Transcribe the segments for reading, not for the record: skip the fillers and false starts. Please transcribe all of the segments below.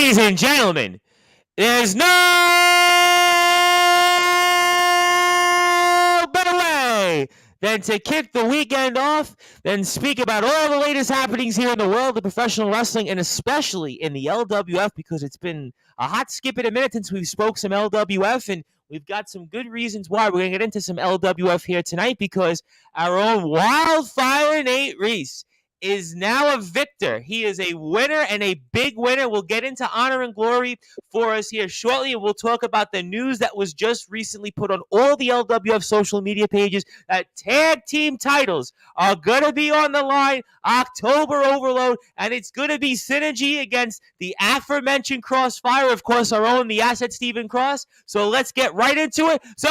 Ladies and gentlemen, there's no better way than to kick the weekend off, than speak about all the latest happenings here in the world of professional wrestling, and especially in the LWF, because it's been a hot skip in a minute since we've spoke some LWF, and we've got some good reasons why. We're going to get into some LWF here tonight because our own Wildfire Nate Reese is now a victor. He is a winner and a big winner. We'll get into honor and glory for us here shortly, and we'll talk about the news that was just recently put on all the LWF social media pages that tag team titles are going to be on the line. October Overload, and it's going to be Synergy against the aforementioned Crossfire, of course, our own, the asset Stephen Cross. So let's get right into it. So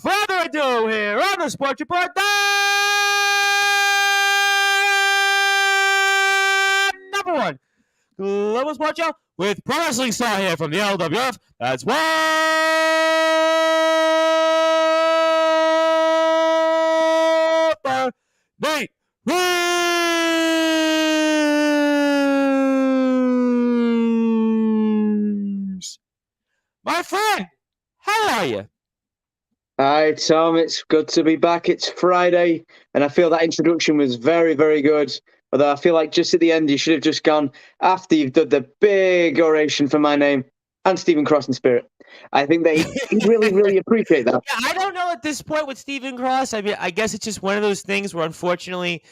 further ado here on the Sports Report, number one global sports show with pro wrestling star here from the LWF. That's Wildfire Nate Reese. My friend, how are you? Hi, Tom. It's good to be back. It's Friday, and I feel that introduction was very, very good. Although I feel like just at the end, you should have just gone after you've done the big oration for my name and Stephen Cross in spirit. I think they really, really appreciate that. Yeah, I don't know at this point with Stephen Cross. I mean, I guess it's just one of those things where, unfortunately,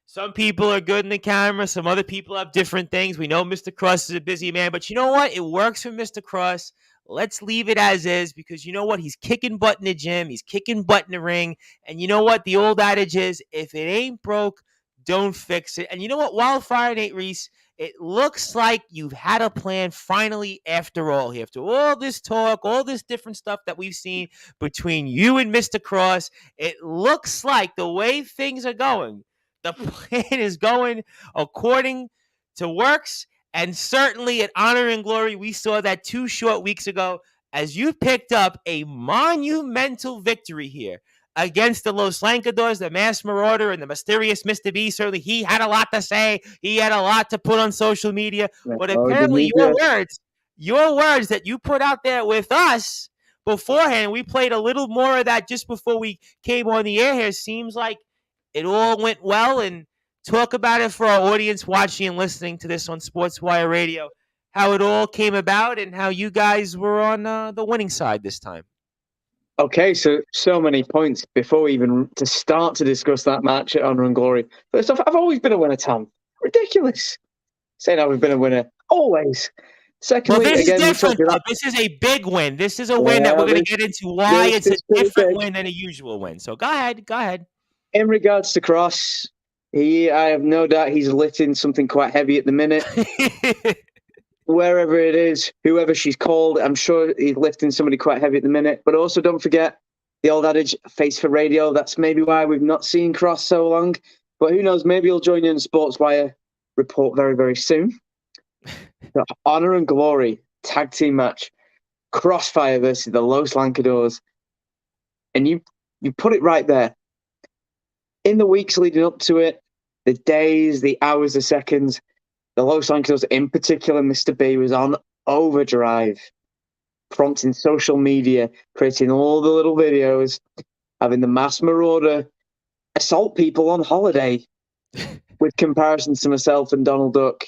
some people are good in the camera. Some other people have different things. We know Mr. Cross is a busy man, but you know what? It works for Mr. Cross. Let's leave it as is because you know what? He's kicking butt in the gym. He's kicking butt in the ring. And you know what? The old adage is, if it ain't broke, don't fix it. And you know what? Wildfire Nate Reese, it looks like you've had a plan finally after all here. After all this talk, all this different stuff that we've seen between you and Mr. Cross, it looks like the way things are going, the plan is going according to works. And certainly at Honor and Glory, we saw that 2 short weeks ago as you picked up a monumental victory here against the Los Lancadores, the Mass Marauder, and the mysterious Mr. B. Certainly he had a lot to say. He had a lot to put on social media. But apparently your words that you put out there with us beforehand, we played a little more of that just before we came on the air here. Seems like it all went well, and talk about it for our audience watching and listening to this on Sportswire Radio, how it all came about and how you guys were on the winning side this time. Okay, so many points before we even to start to discuss that match at Honor and Glory. First off, I've always been a winner, Tom. Ridiculous. Saying I've been a winner. Always. Secondly, well, this again, is different. This is a big win. This is a win that we're going to get into why it's a different win than a usual win. So go ahead. In regards to Cross, I have no doubt he's lifting something quite heavy at the minute. Wherever it is, whoever she's called, I'm sure he's lifting somebody quite heavy at the minute. But also don't forget the old adage, face for radio. That's maybe why we've not seen Cross so long. But who knows, maybe he'll join you in the Sportswire report very, very soon. The Honor and Glory tag team match. Crossfire versus the Los Lancadores. And you put it right there. In the weeks leading up to it, the days, the hours, the seconds, the Los Lancadores, in particular, Mr. B, was on overdrive, prompting social media, creating all the little videos, having the Mass Marauder assault people on holiday with comparisons to myself and Donald Duck,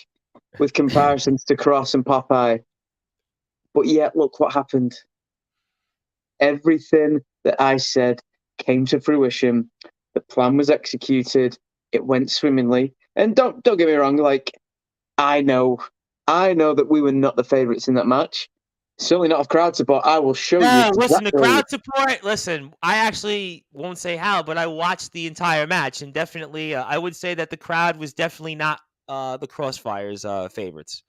with comparisons to Cross and Popeye. But yet, look what happened. Everything that I said came to fruition. The plan was executed. It went swimmingly. And don't get me wrong, like, I know that we were not the favourites in that match. Certainly not of crowd support. I will show you. Listen, the crowd support, listen, I actually won't say how, but I watched the entire match, and definitely I would say that the crowd was definitely not the Crossfire's favorites.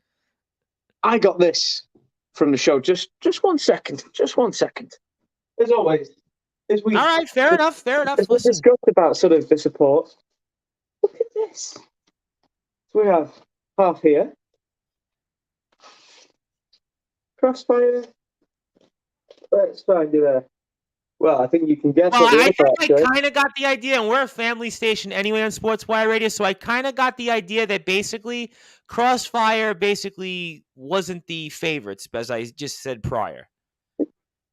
I got this from the show. Just 1 second. Just 1 second. As always. All right, fair enough. As we discussed about sort of the support, look at this. So we have half here. Crossfire. Let's find you there. Well, I think you can guess Well, what the I other think part I said. kind of got the idea, and we're a family station anyway on Sportswire Radio, so I kind of got the idea that basically Crossfire basically wasn't the favorites, as I just said prior.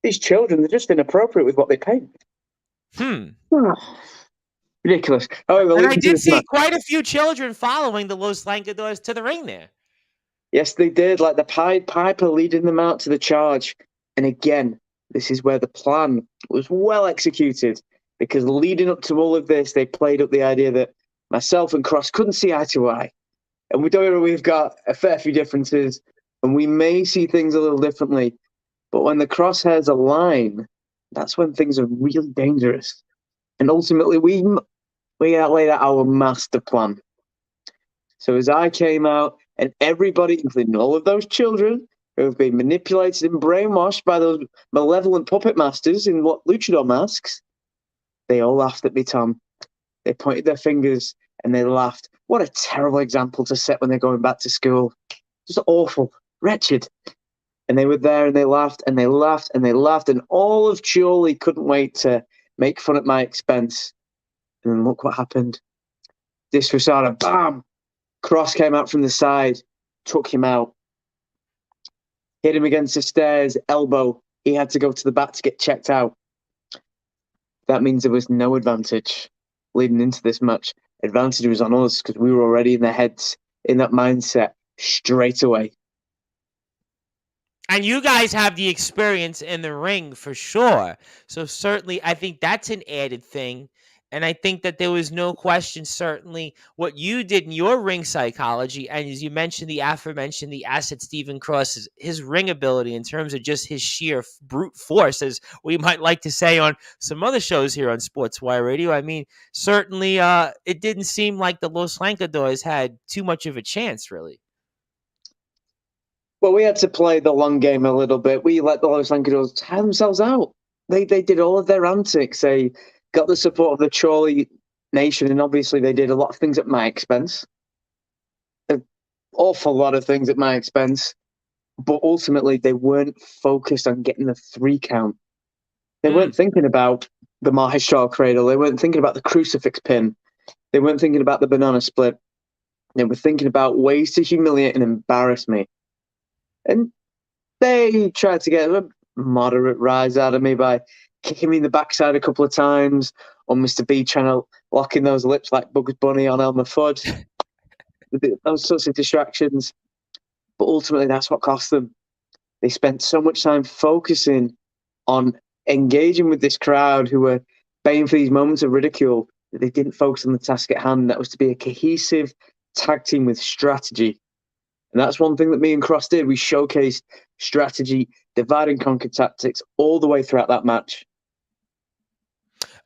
These children, they're just inappropriate with what they paint. Ridiculous. However, And I leading to did this see match. quite a few children following the Los Lancadores to the ring there. Yes, they did. Like the Pied Piper leading them out to the charge. And again, this is where the plan was well executed, because leading up to all of this, they played up the idea that myself and Cross couldn't see eye to eye. And we've got a fair few differences, and we may see things a little differently. But when the crosshairs align, that's when things are really dangerous. And ultimately, we laid out our master plan. So as I came out, and everybody, including all of those children who have been manipulated and brainwashed by those malevolent puppet masters in what luchador masks, they all laughed at me, Tom. They pointed their fingers and they laughed. What a terrible example to set when they're going back to school. Just awful, wretched. And they were there and they laughed and they laughed and they laughed, and all of Chorley couldn't wait to make fun at my expense. And then look what happened. Disrasada, bam! Cross came out from the side, took him out, hit him against the stairs, elbow. He had to go to the back to get checked out. That means there was no advantage leading into this match. Advantage was on us because we were already in their heads, in that mindset straight away. And you guys have the experience in the ring for sure. So certainly, I think that's an added thing. And I think that there was no question, certainly, what you did in your ring psychology. And as you mentioned, the aforementioned, the asset Stephen Cross, his ring ability in terms of just his sheer brute force, as we might like to say on some other shows here on Sportswire Radio. I mean, certainly it didn't seem like the Los Lancadores had too much of a chance, really. Well, we had to play the long game a little bit. We let the Los Lancadores tire themselves out. They did all of their antics. They got the support of the Chorley Nation, and obviously they did a lot of things at my expense. An awful lot of things at my expense. But ultimately, they weren't focused on getting the 3 count. They weren't thinking about the Mahishal cradle. They weren't thinking about the crucifix pin. They weren't thinking about the banana split. They were thinking about ways to humiliate and embarrass me. And they tried to get a moderate rise out of me by kicking me in the backside a couple of times, or Mr. B trying to lock in those lips like Bugs Bunny on Elmer Fudd. Those sorts of distractions. But ultimately, that's what cost them. They spent so much time focusing on engaging with this crowd who were paying for these moments of ridicule that they didn't focus on the task at hand. That was to be a cohesive tag team with strategy. And that's one thing that me and Cross did. We showcased strategy, divide and conquer tactics all the way throughout that match.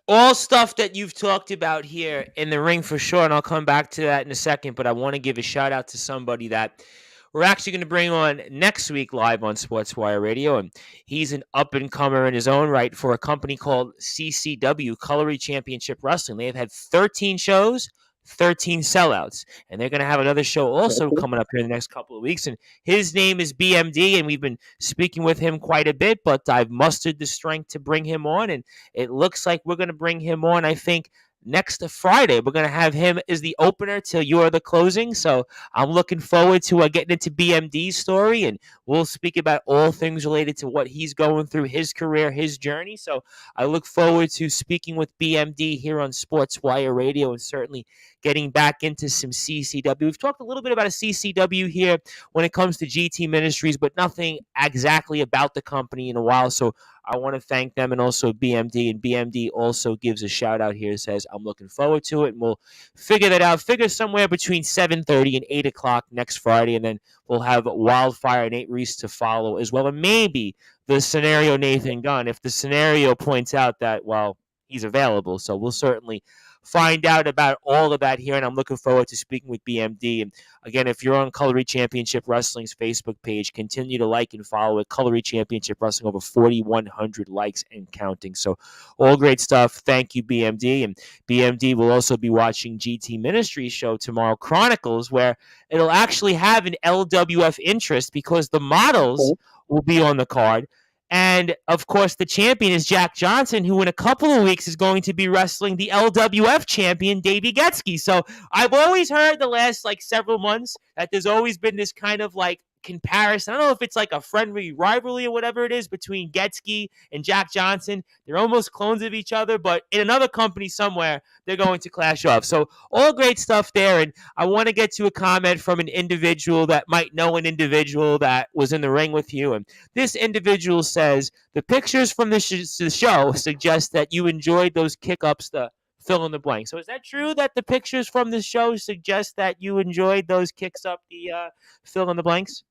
All stuff that you've talked about here in the ring for sure, and I'll come back to that in a second, but I want to give a shout out to somebody that we're actually going to bring on next week live on Sportswire Radio, and he's an up-and-comer in his own right for a company called CCW, Colory Championship Wrestling. They have had 13 shows, 13 sellouts, and they're going to have another show also coming up here in the next couple of weeks, and his name is BMD, and we've been speaking with him quite a bit, but I've mustered the strength to bring him on, and it looks like we're going to bring him on, I think, next Friday. We're going to have him as the opener till you're the closing, so I'm looking forward to getting into BMD's story, and we'll speak about all things related to what he's going through, his career, his journey, so I look forward to speaking with BMD here on Sportswire Radio, and certainly getting back into some CCW. We've talked a little bit about a CCW here when it comes to GT Ministries, but nothing exactly about the company in a while, so I want to thank them and also BMD, and BMD also gives a shout out here, says, I'm looking forward to it, and we'll figure that out, figure somewhere between 7:30 and 8 o'clock next Friday, and then we'll have Wildfire and Nate Reese to follow as well, and maybe the scenario Nathan Gunn, if the scenario points out that, well, he's available, so we'll certainly find out about all of that here, and I'm looking forward to speaking with BMD. And again, if you're on Colory Championship Wrestling's Facebook page, continue to like and follow it. Colory Championship Wrestling, over 4,100 likes and counting. So all great stuff. Thank you, BMD. And BMD will also be watching GT Ministries show tomorrow, Chronicles, where it'll actually have an LWF interest because the models will be on the card. And of course, the champion is Jack Johnson, who in a couple of weeks is going to be wrestling the LWF champion, Davey Getzky. So I've always heard the last like several months that there's always been this kind of like comparison. I don't know if it's like a friendly rivalry or whatever it is between Getzky and Jack Johnson. They're almost clones of each other, but in another company somewhere, they're going to clash off. So all great stuff there. And I want to get to a comment from an individual that might know an individual that was in the ring with you. And this individual says, the pictures from the show suggest that you enjoyed those kick-ups to fill in the blank. So is that true that the pictures from the show suggest that you enjoyed those kicks up the fill in the blanks?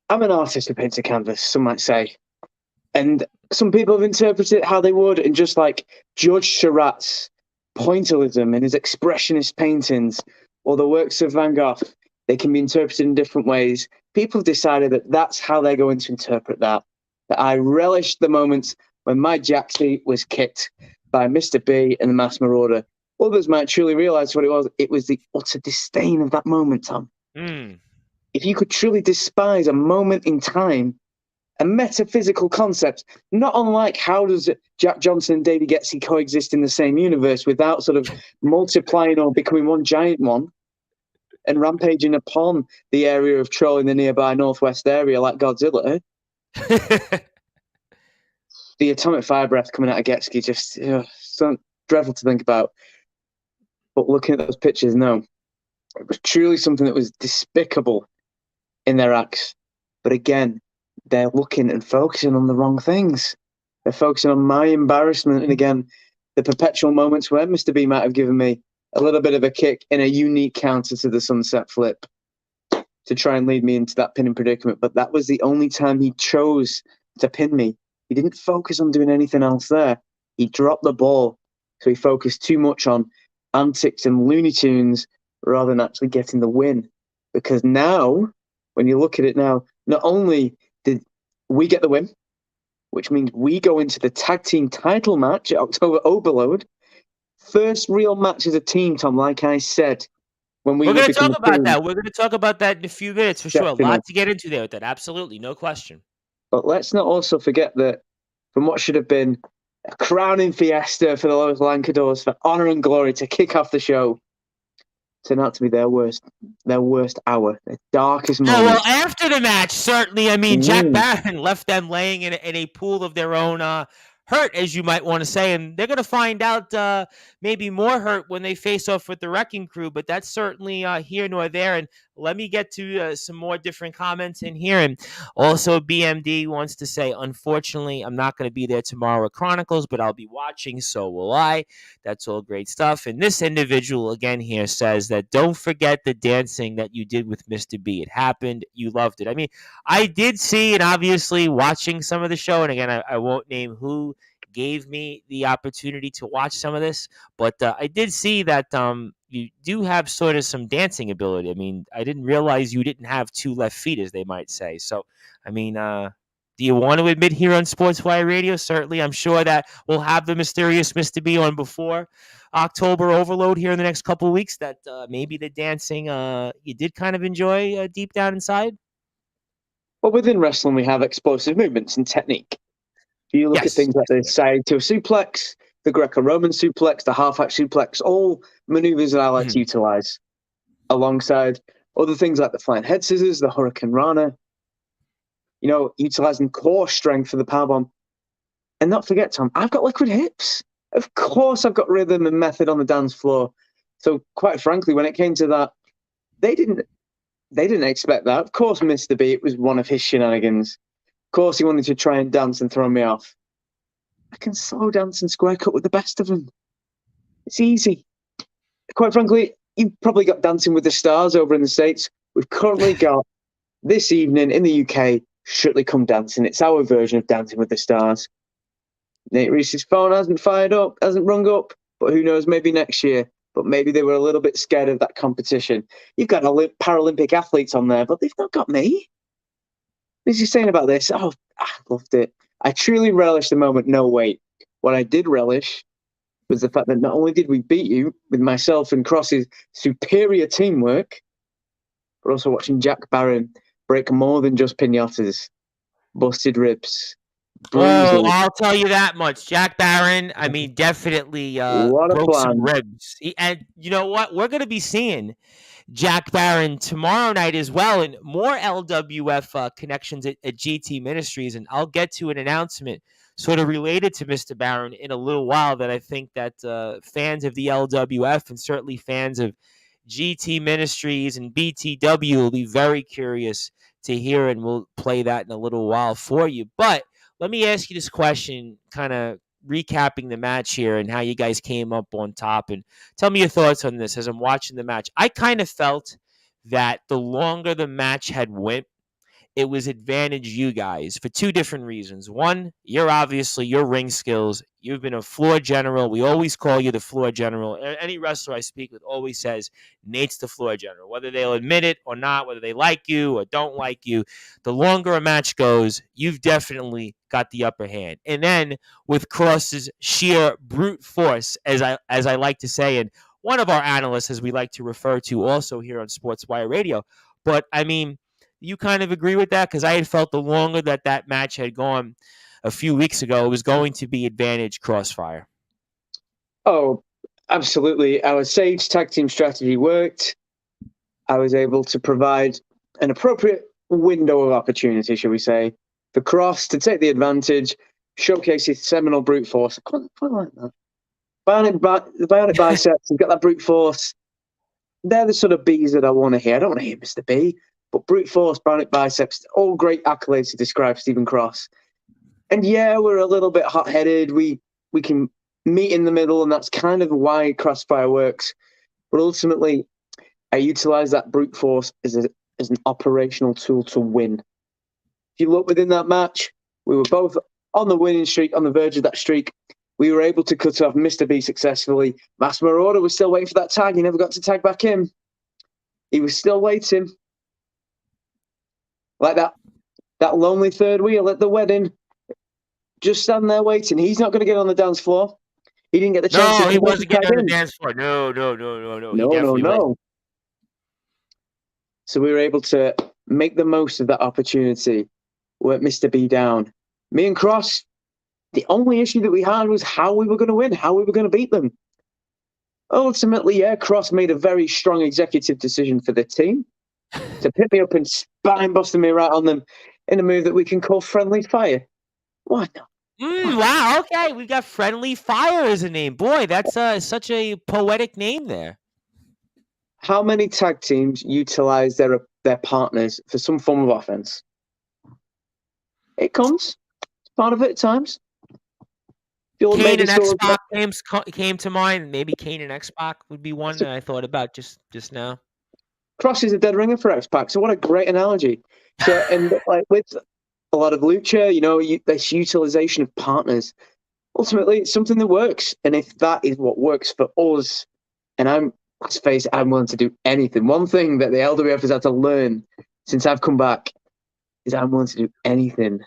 I'm an artist who paints a canvas, some might say. And some people have interpreted it how they would, and just like George Seurat's pointillism and his expressionist paintings, or the works of Van Gogh, they can be interpreted in different ways. People have decided that that's how they're going to interpret that. That I relished the moments when my Jaxie was kicked by Mr. B and the Mass Marauder. Others might truly realize what it was. It was the utter disdain of that moment, Tom. If you could truly despise a moment in time, a metaphysical concept, not unlike how does Jack Johnson and Davey Getzky coexist in the same universe without sort of multiplying or becoming one giant one and rampaging upon the area of Troll in the nearby northwest area like Godzilla. The atomic fire breath coming out of Getzky, just so dreadful to think about. But looking at those pictures, no. It was truly something that was despicable in their acts. But again, they're looking and focusing on the wrong things. They're focusing on my embarrassment. And again, the perpetual moments where Mr. B might have given me a little bit of a kick in a unique counter to the sunset flip to try and lead me into that pinning predicament. But that was the only time he chose to pin me. He didn't focus on doing anything else there. He dropped the ball. So he focused too much on antics and Looney Tunes rather than actually getting the win. Because now, when you look at it now, not only did we get the win, which means we go into the tag team title match at October Overload. First real match as a team, Tom, like I said. When we're going to talk about that. We're going to talk about that in a few minutes for sure. A lot to get into there with that. Absolutely. No question. But let's not also forget that from what should have been a crowning fiesta for the local Lancadors for honor and glory to kick off the show, turned out to be their worst hour, their darkest moment. Oh, well, after the match, certainly. I mean, Jack Barron left them laying in a pool of their own hurt, as you might want to say, and they're going to find out maybe more hurt when they face off with the Wrecking Crew, but that's certainly here nor there. And let me get to some more different comments in here. And also, BMD wants to say, unfortunately, I'm not going to be there tomorrow at Chronicles, but I'll be watching, so will I. That's all great stuff. And this individual, again, here says that don't forget the dancing that you did with Mr. B. It happened. You loved it. I mean, I did see, and obviously watching some of the show, and again, I won't name who gave me the opportunity to watch some of this, but I did see that you do have sort of some dancing ability. I mean, I didn't realize you didn't have two left feet, as they might say. So, I mean, do you want to admit here on Sportswire Radio? Certainly, I'm sure that we'll have the mysterious Mr. B on before October Overload here in the next couple of weeks, that maybe the dancing you did kind of enjoy deep down inside. Well, within wrestling, we have explosive movements and technique. You look at things like the side to a suplex, the Greco-Roman suplex, the half-axe suplex, all maneuvers that I like to utilize, alongside other things like the flying head scissors, the Hurricane Rana, utilizing core strength for the powerbomb. And not forget, Tom, I've got liquid hips. Of course I've got rhythm and method on the dance floor. So quite frankly, when it came to that, they didn't expect that. Of course, Mr. B, it was one of his shenanigans. Of course, he wanted to try and dance and throw me off. I can slow dance and square cut with the best of them. It's easy. Quite frankly, you've probably got Dancing with the Stars over in the States. We've currently got this evening in the UK, Strictly Come Dancing. It's our version of Dancing with the Stars. Nate Reese's phone hasn't fired up, hasn't rung up, but who knows, maybe next year. But maybe they were a little bit scared of that competition. You've got Paralympic athletes on there, but they've not got me. What is he saying about this? Oh, I loved it. I truly relished the moment. No, wait. What I did relish was the fact that not only did we beat you with myself and Cross's superior teamwork, but also watching Jack Barron break more than just pinatas. busted ribs, Oh, bruises. I'll tell you that much. Jack Barron, I mean, definitely What a broke some plan. ribs. And you know what? We're going to be seeing Jack Barron tomorrow night as well, and more LWF connections at GT Ministries. And I'll get to an announcement sort of related to Mr. Barron in a little while that I think that fans of the LWF and certainly fans of GT Ministries and BTW will be very curious to hear, and we'll play that in a little while for you. But let me ask you this question, kind of recapping the match here and how you guys came up on top, and tell me your thoughts on this as I'm watching the match. I kind of felt that the longer the match had went, it was advantage you guys for two different reasons. One, you're obviously your ring skills. You've been a floor general. We always call you the floor general. Any wrestler I speak with always says Nate's the floor general. Whether they'll admit it or not, whether they like you or don't like you, the longer a match goes, you've definitely got the upper hand. And then with Cross's sheer brute force, as I like to say, and one of our analysts, as we like to refer to also here on Sportswire Radio. But I mean, you kind of agree with that? Because I had felt the longer that match had gone a few weeks ago, it was going to be advantage Crossfire. Oh, absolutely. Our Sage tag team strategy worked. I was able to provide an appropriate window of opportunity, shall we say, for Cross to take the advantage, showcase his seminal brute force. I quite like that. The bionic biceps, he's got that brute force. They're the sort of B's that I want to hear. I don't want to hear Mr. B. But brute force, bionic biceps, all great accolades to describe Stephen Cross. And yeah, we're a little bit hot-headed. We can meet in the middle, and that's kind of why Crossfire works. But ultimately, I utilize that brute force as an operational tool to win. If you look within that match, we were both on the winning streak, on the verge of that streak. We were able to cut off Mr. B successfully. Mass Marauder was still waiting for that tag. He never got to tag back in. He was still waiting. Like that lonely third wheel at the wedding, just standing there waiting. He's not going to get on the dance floor. He didn't get the chance. No, he wasn't getting on the dance floor. No. No. So we were able to make the most of that opportunity, work Mr. B down. Me and Cross, the only issue that we had was how we were going to win, how we were going to beat them. Ultimately, yeah, Cross made a very strong executive decision for the team to pick me up and spine busting me right on them in a move that we can call friendly fire. Why not? Wow, okay. We got Friendly Fire as a name. Boy, that's such a poetic name there. How many tag teams utilize their partners for some form of offense? It comes. It's part of it at times. Kane and X-Pac came to mind. Maybe Kane and X-Pac would be one that I thought about just now. Cross is a dead ringer for X-Pac, so what a great analogy. So, and like with a lot of lucha, this utilization of partners, ultimately it's something that works. And if that is what works for us, and let's face it, I'm willing to do anything. One thing that the LWF has had to learn since I've come back is I'm willing to do anything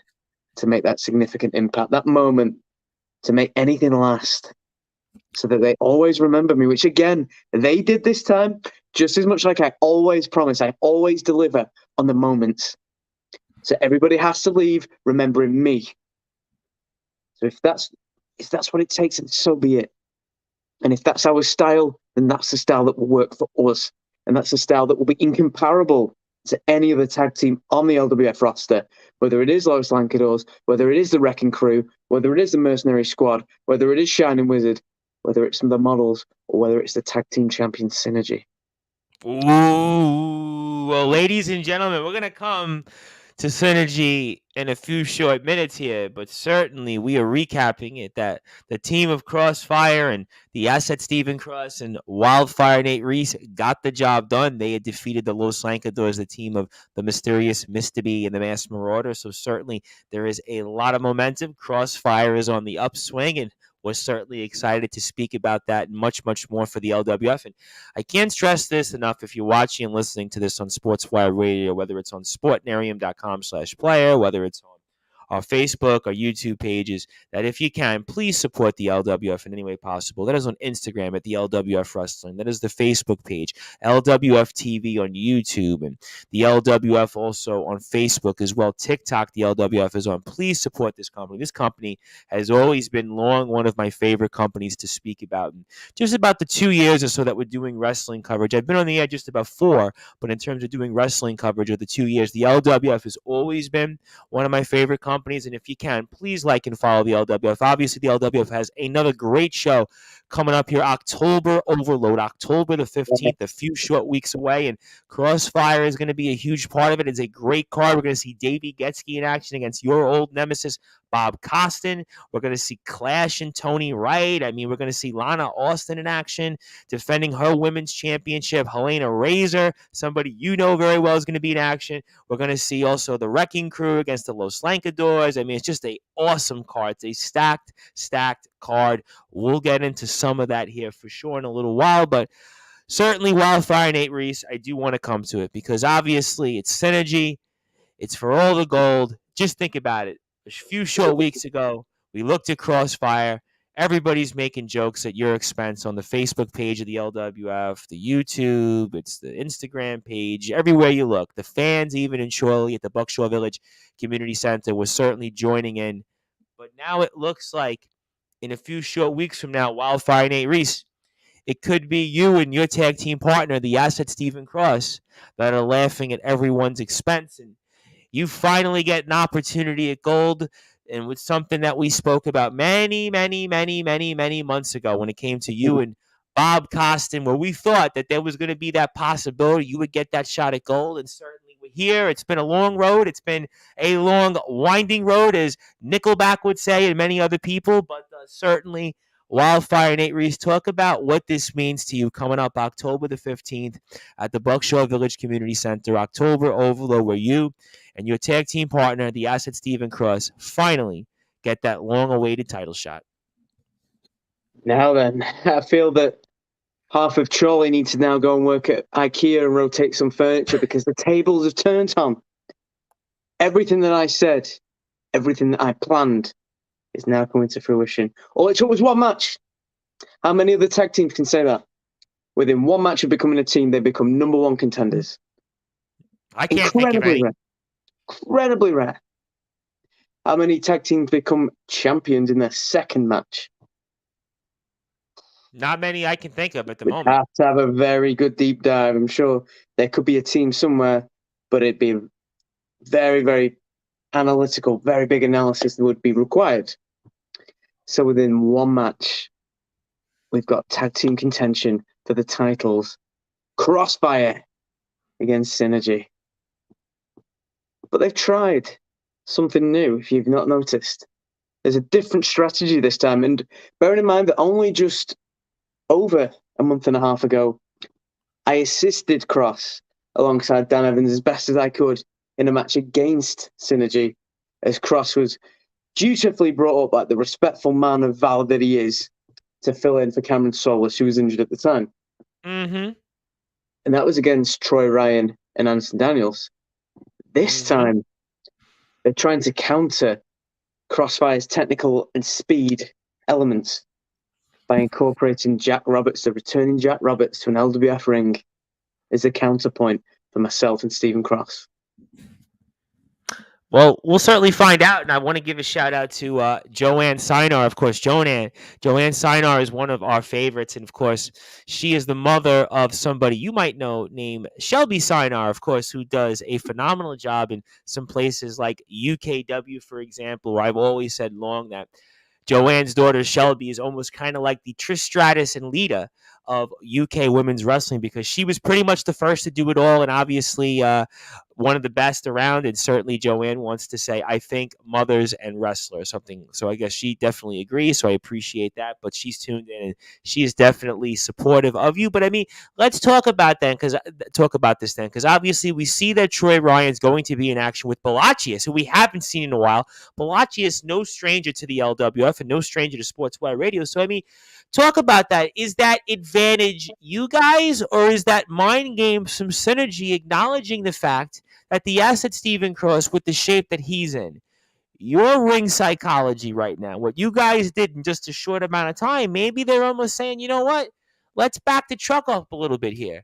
to make that significant impact, that moment, to make anything last, so that they always remember me, which again, they did this time just as much like I always promise. I always deliver on the moments. So everybody has to leave remembering me. So if that's what it takes, then so be it. And if that's our style, then that's the style that will work for us. And that's the style that will be incomparable to any other tag team on the LWF roster, whether it is Los Lancadors, whether it is the Wrecking Crew, whether it is the Mercenary Squad, whether it is Shining Wizard, whether it's some of the models, or whether it's the tag team champion Synergy. Ooh, well, ladies and gentlemen, we're going to come to Synergy in a few short minutes here, but certainly we are recapping it that the team of Crossfire and the asset Stephen Cross and Wildfire Nate Reese got the job done. They had defeated the Los Lancadors, the team of the mysterious Mr. B and the Masked Marauder. So certainly there is a lot of momentum. Crossfire is on the upswing, and we're certainly excited to speak about that and much, much more for the LWF. And I can't stress this enough if you're watching and listening to this on Sportswire Radio, whether it's on sportnarium.com/player, whether it's on our Facebook, our YouTube pages, that if you can, please support the LWF in any way possible. That is on Instagram at the LWF Wrestling. That is the Facebook page, LWF TV on YouTube, and the LWF also on Facebook as well. TikTok, the LWF is on. Please support this company. This company has always been long one of my favorite companies to speak about. And just about the 2 years or so that we're doing wrestling coverage, I've been on the air just about 4, but in terms of doing wrestling coverage of the 2 years, the LWF has always been one of my favorite companies. And if you can, please like and follow the LWF. Obviously, the LWF has another great show coming up here, October Overload, October the 15th, a few short weeks away. And Crossfire is going to be a huge part of it. It's a great card. We're going to see Davey Getzky in action against your old nemesis, Bob Costin. We're going to see Clash and Tony Wright. I mean, we're going to see Lana Austin in action, defending her women's championship. Helena Razor, somebody you know very well, is going to be in action. We're going to see also the Wrecking Crew against the Los Lankadors. I mean, it's just an awesome card. It's a stacked card. We'll get into some of that here for sure in a little while, but certainly Wildfire, Nate Reese, I do want to come to it because obviously it's synergy. It's for all the gold. Just think about it. A few short weeks ago, we looked at Crossfire. Everybody's making jokes at your expense on the Facebook page of the LWF, the YouTube, it's the Instagram page, everywhere you look. The fans, even in Shorely at the Buckshore Village Community Center, was certainly joining in. But now it looks like in a few short weeks from now, Wildfire Nate Reese, it could be you and your tag team partner, the Asset Stephen Cross, that are laughing at everyone's expense. And you finally get an opportunity at gold, and with something that we spoke about many months ago when it came to you and Bob Costin, where we thought that there was going to be that possibility you would get that shot at gold, and certainly we're here. It's been a long road. It's been a long, winding road, as Nickelback would say, and many other people, but certainly Wildfire Nate Reese, talk about what this means to you coming up October the 15th at the Buckshore Village Community Center, October Overload, where you and your tag team partner, the Asset Stephen Cross, finally get that long-awaited title shot. Now then, I feel that half of Chorley needs to now go and work at IKEA and rotate some furniture because the tables have turned, Tom. Everything that I said, everything that I planned is now coming to fruition. All it took was one match. How many other tag teams can say that? Within one match of becoming a team, they become #1 contenders. I can't think of any. Rare. Incredibly rare. How many tag teams become champions in their second match? Not many I can think of at the We'd moment. have to have a very good deep dive. I'm sure there could be a team somewhere, but it'd be very, very analytical, very big analysis that would be required. So within one match, we've got tag team contention for the titles. Crossfire against Synergy. But they've tried something new, if you've not noticed. There's a different strategy this time. And bearing in mind that only just over a month and a half ago, I assisted Cross alongside Dan Evans as best as I could in a match against Synergy, as Cross was dutifully brought up like the respectful man of valor that he is to fill in for Cameron Solis, who was injured at the time. Mm-hmm. And that was against Troy Ryan and Anderson Daniels. This time, they're trying to counter Crossfire's technical and speed elements by incorporating Jack Roberts, the returning Jack Roberts, to an LWF ring as a counterpoint for myself and Stephen Cross. Well, we'll certainly find out, and I want to give a shout-out to Joanne Sinar, of course. Joanne Sinar is one of our favorites, and, of course, she is the mother of somebody you might know named Shelby Sinar, of course, who does a phenomenal job in some places like UKW, for example, where I've always said long that Joanne's daughter, Shelby, is almost kind of like the Trish Stratus and Lita of UK women's wrestling, because she was pretty much the first to do it all, and obviously one of the best around. And certainly Joanne wants to say, I think mothers and wrestlers, something. So I guess she definitely agrees. So I appreciate that. But she's tuned in and she is definitely supportive of you. But I mean, let's talk about this then, because obviously we see that Troy Ryan's going to be in action with Balachius, who we haven't seen in a while. Balachius, no stranger to the LWF and no stranger to Sportswire Radio. So I mean, talk about that. Is that advantage you guys, or is that mind game some synergy, acknowledging the fact that the Asset Stephen Cross, with the shape that he's in, your ring psychology right now, what you guys did in just a short amount of time, maybe they're almost saying, you know what? Let's back the truck up a little bit here.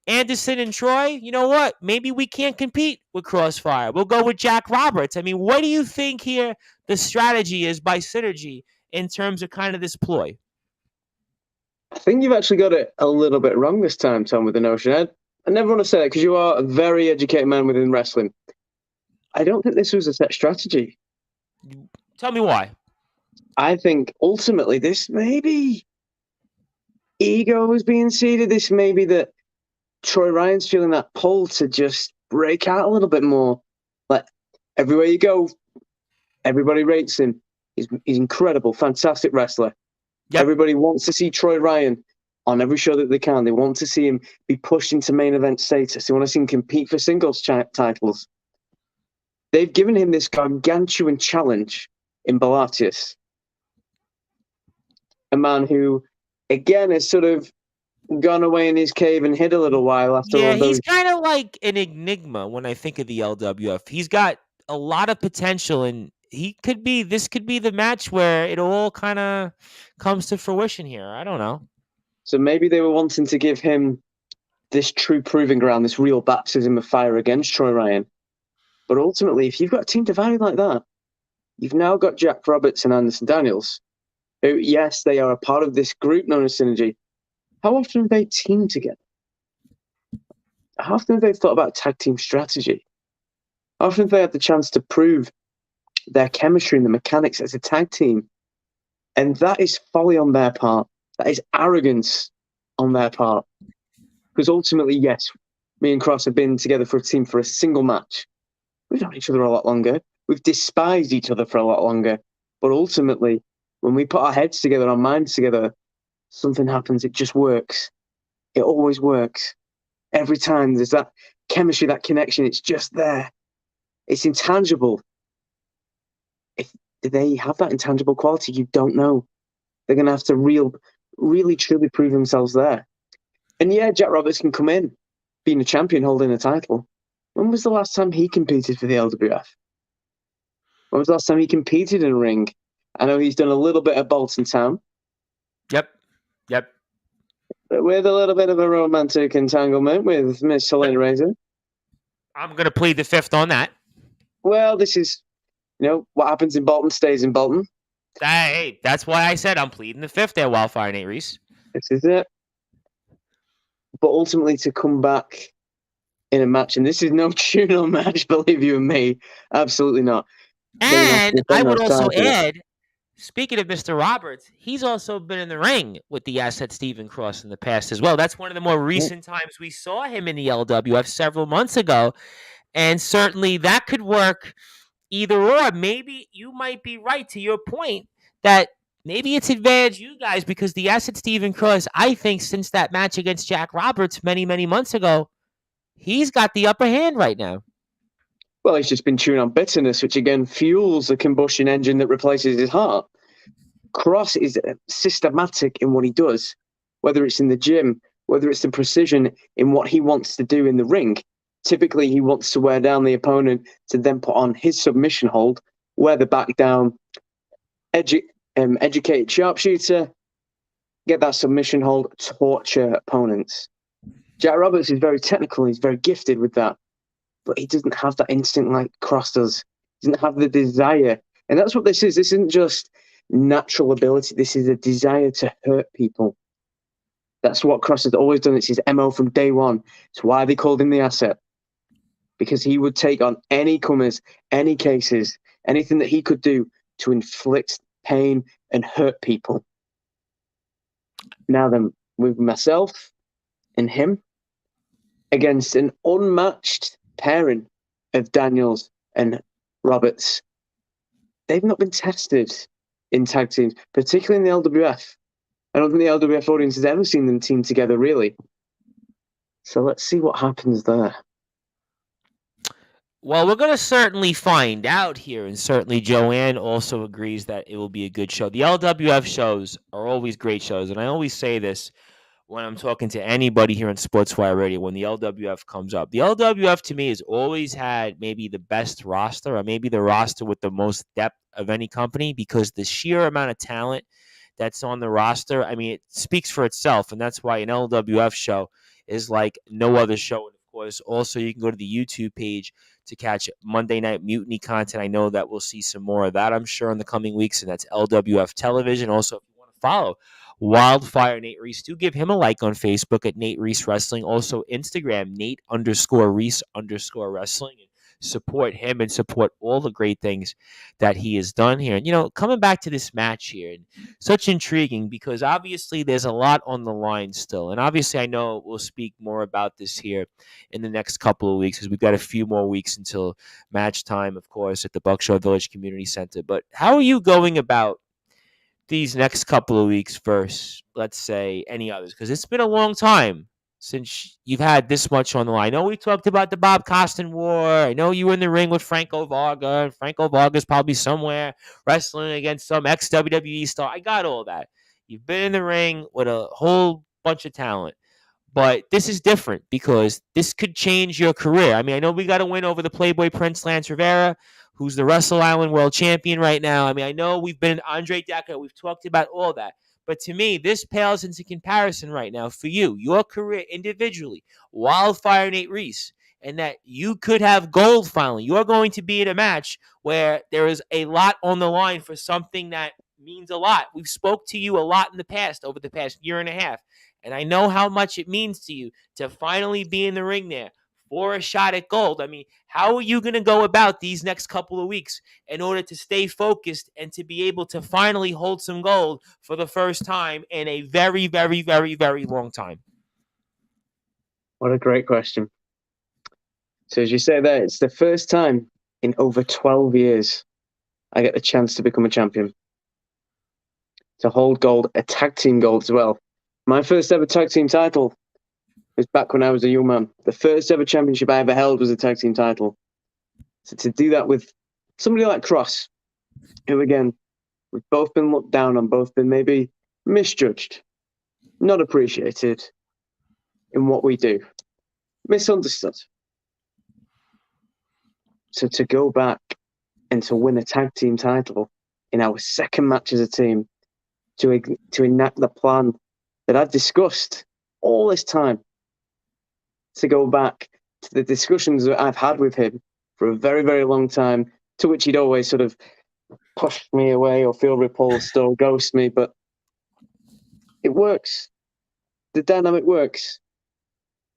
Anderson and Troy, you know what? Maybe we can't compete with Crossfire. We'll go with Jack Roberts. I mean, what do you think here the strategy is by Synergy in terms of kind of this ploy? I think you've actually got it a little bit wrong this time, Tom, with the notion. I never want to say that because you are a very educated man within wrestling. I don't think this was a set strategy. Tell me why. I think ultimately this may be ego was being seeded. This may be that Troy Ryan's feeling that pull to just break out a little bit more. Like everywhere you go, everybody rates him. He's incredible, fantastic wrestler. Yep. Everybody wants to see Troy Ryan on every show that they can. They want to see him be pushed into main event status. They want to see him compete for singles titles. They've given him this gargantuan challenge in Belatius. A man who, again, has sort of gone away in his cave and hid a little while after all those. Yeah, he's kind of like an enigma when I think of the LWF. He's got a lot of potential, and this could be the match where it all kind of comes to fruition here. I don't know. So maybe they were wanting to give him this true proving ground, this real baptism of fire against Troy Ryan. But ultimately, if you've got a team divided like that, you've now got Jack Roberts and Anderson Daniels, who, yes, they are a part of this group known as Synergy. How often have they teamed together? How often have they thought about tag team strategy? How often have they had the chance to prove their chemistry and the mechanics as a tag team? And that is folly on their part. That is arrogance on their part. Because ultimately, yes, me and Cross have been together for a team for a single match. We've known each other a lot longer. We've despised each other for a lot longer. But ultimately, when we put our heads together, our minds together, something happens. It just works. It always works. Every time there's that chemistry, that connection, it's just there. It's intangible. If they have that intangible quality, you don't know. They're going to have to really, truly prove themselves there. And yeah, Jack Roberts can come in, being a champion, holding a title. When was the last time he competed for the LWF? When was the last time he competed in a ring? I know he's done a little bit of Bolton Town. Yep. But with a little bit of a romantic entanglement with Miss Helena Razor. I'm going to plead the fifth on that. Well, this is, what happens in Bolton stays in Bolton. Hey, that's why I said I'm pleading the fifth there, Wildfire Nate Reese. This is it. But ultimately to come back in a match, and this is no tune-up match, believe you and me, absolutely not. And I would also add, speaking of Mr. Roberts, he's also been in the ring with the asset Stephen Cross in the past as well. That's one of the more recent times we saw him in the LWF several months ago. And certainly that could work either or. Maybe you might be right to your point that maybe it's advantage you guys because the asset Stephen Cross, I think since that match against Jack Roberts many, many months ago, he's got the upper hand right now. Well, he's just been chewing on bitterness, which again fuels the combustion engine that replaces his heart. Cross is systematic in what he does, whether it's in the gym, whether it's the precision in what he wants to do in the ring. Typically, he wants to wear down the opponent to then put on his submission hold, wear the back down, educated sharpshooter, get that submission hold, torture opponents. Jack Roberts is very technical. He's very gifted with that. But he doesn't have that instinct like Cross does. He doesn't have the desire. And that's what this is. This isn't just natural ability. This is a desire to hurt people. That's what Cross has always done. It's his MO from day one. It's why they called him the asset. Because he would take on any comers, any cases, anything that he could do to inflict pain and hurt people. Now then, with myself and him, against an unmatched pairing of Daniels and Roberts, they've not been tested in tag teams, particularly in the LWF. I don't think the LWF audience has ever seen them team together, really. So let's see what happens there. Well, we're going to certainly find out here, and certainly Joanne also agrees that it will be a good show. The LWF shows are always great shows, and I always say this. when I'm talking to anybody here on Sportswire Radio when the LWF comes up. The LWF to me has always had maybe the best roster, or maybe the roster with the most depth of any company, because the sheer amount of talent that's on the roster, I mean, it speaks for itself. And that's why an LWF show is like no other show. And of course, also you can go to the YouTube page to catch Monday Night Mutiny content. I know that we'll see some more of that, I'm sure, in the coming weeks, and that's LWF Television. Also, if you want to follow Wildfire Nate Reese, do give him a like on Facebook at Nate Reese Wrestling. Also, Instagram, Nate_Reese_Wrestling. And support him and support all the great things that he has done here. And, coming back to this match here, and such intriguing because obviously there's a lot on the line still. And obviously, I know we'll speak more about this here in the next couple of weeks, because we've got a few more weeks until match time, of course, at the Buckshot Village Community Center. But how are you going about these next couple of weeks versus, let's say, any others? Because it's been a long time since you've had this much on the line. I know we talked about the Bob Costin war. I know you were in the ring with Franco Varga. Franco Varga's probably somewhere wrestling against some ex-WWE star. I got all that. You've been in the ring with a whole bunch of talent. But this is different because this could change your career. I mean, I know we got to win over the Playboy Prince Lance Rivera, who's the Wrestle Island World Champion right now. I mean, I know we've been Andre Decker. We've talked about all that. But to me, this pales into comparison right now for you, your career individually, Wildfire Nate Reese, and that you could have gold finally. You're going to be in a match where there is a lot on the line for something that means a lot. We've spoke to you a lot in the past, over the past year and a half. And I know how much it means to you to finally be in the ring there for a shot at gold. I mean, how are you going to go about these next couple of weeks in order to stay focused and to be able to finally hold some gold for the first time in a very, very, very, very long time? What a great question. So as you say there, it's the first time in over 12 years I get the chance to become a champion, to hold gold, a tag team gold as well. My first ever tag team title was back when I was a young man. The first ever championship I ever held was a tag team title. So to do that with somebody like Cross, who again, we've both been looked down on, both been maybe misjudged, not appreciated in what we do, misunderstood. So to go back and to win a tag team title in our second match as a team, to enact the plan that I've discussed all this time, to go back to the discussions that I've had with him for a very, very long time, to which he'd always sort of push me away or feel repulsed or ghost me, but it works. The dynamic works.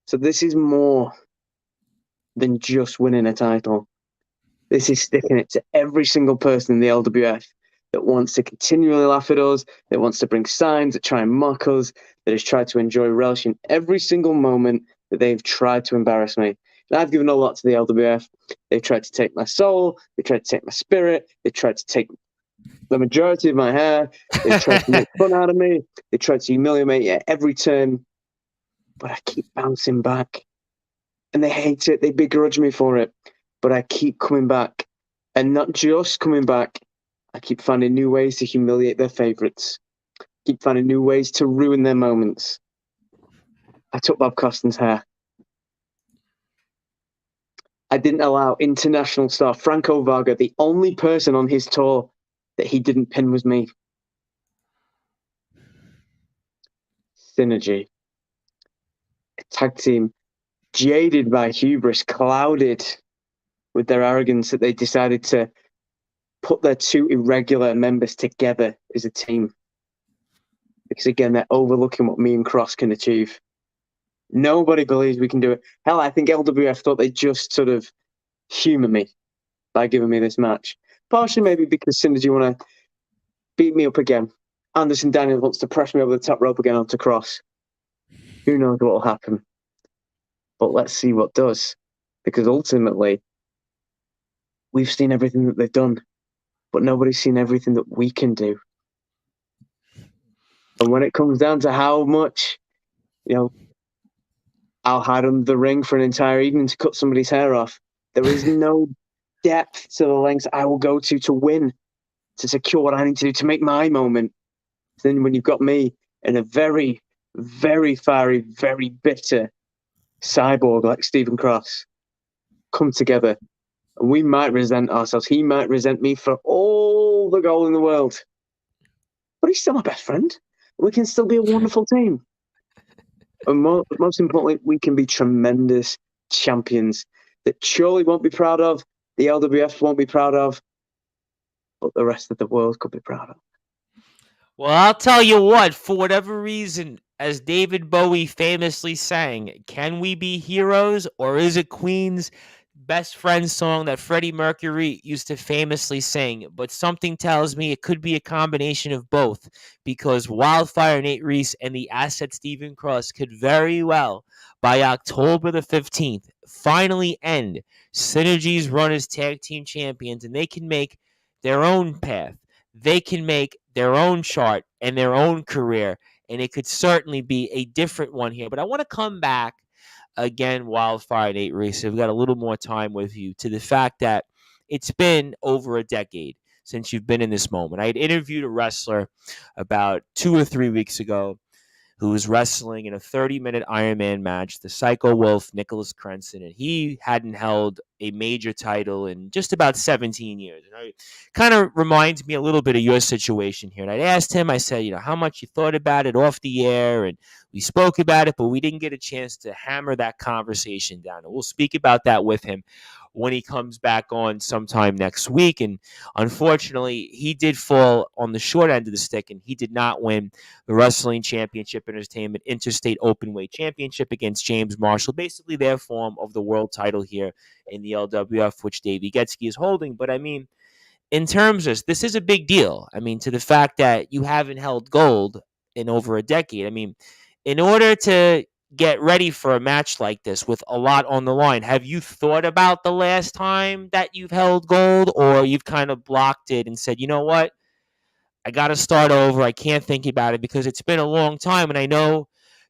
So this is more than just winning a title. This is sticking it to every single person in the LWF that wants to continually laugh at us, that wants to bring signs, that try and mock us, that has tried to enjoy relish in every single moment that they've tried to embarrass me. And I've given a lot to the LWF. They've tried to take my soul. They tried to take my spirit. They tried to take the majority of my hair. They tried to make fun out of me. They tried to humiliate me at every turn. But I keep bouncing back. And they hate it. They begrudge me for it. But I keep coming back. And not just coming back. I keep finding new ways to humiliate their favorites. Keep finding new ways to ruin their moments. I took Bob Costin's hair. I didn't allow international star Franco Varga, the only person on his tour that he didn't pin was me. Synergy. A tag team jaded by hubris, clouded with their arrogance, that they decided to put their two irregular members together as a team. Because again, they're overlooking what me and Cross can achieve. Nobody believes we can do it. Hell, I think LWF thought they'd just sort of humour me by giving me this match. Partially maybe because Synergy want to beat me up again. Anderson Daniels wants to press me over the top rope again onto Cross. Who knows what will happen? But let's see what does. Because ultimately, we've seen everything that they've done. But nobody's seen everything that we can do. And when it comes down to how much, I'll hide under the ring for an entire evening to cut somebody's hair off. There is no depth to the lengths I will go to win, to secure what I need to do to make my moment. Then when you've got me in a very, very fiery, very bitter cyborg like Stephen Cross come together, and we might resent ourselves. He might resent me for all the goal in the world, but he's still my best friend. We can still be a wonderful team. And most importantly, we can be tremendous champions that Chorley won't be proud of, the LWF won't be proud of, but the rest of the world could be proud of. Well, I'll tell you what, for whatever reason, as David Bowie famously sang, can we be heroes or is it Queen's best friend song that Freddie Mercury used to famously sing? But something tells me it could be a combination of both because Wildfire, Nate Reese, and the asset Stephen Cross could very well, by October the 15th, finally end Synergy's run as tag team champions and they can make their own path. They can make their own chart and their own career, and it could certainly be a different one here. But I want to come back again, Wildfire, Nate Reese. We've got a little more time with you to the fact that it's been over a decade since you've been in this moment. I had interviewed a wrestler about 2 or 3 weeks ago who was wrestling in a 30-minute Ironman match, the Psycho Wolf, Nicholas Crenson, and he hadn't held a major title in just about 17 years. And it kind of reminds me a little bit of your situation here. And I asked him, I said, how much you thought about it off the air, and we spoke about it, but we didn't get a chance to hammer that conversation down. And we'll speak about that with him when he comes back on sometime next week. And unfortunately, he did fall on the short end of the stick, and he did not win the Wrestling Championship Entertainment Interstate Openweight Championship against James Marshall, basically their form of the world title here in the LWF, which Davey Getzky is holding. But I mean, in terms of this is a big deal. I mean, to the fact that you haven't held gold in over a decade. I mean, in order to get ready for a match like this with a lot on the line, have you thought about the last time that you've held gold, or you've kind of blocked it and said, you know what, I got to start over. I can't think about it because it's been a long time. And I know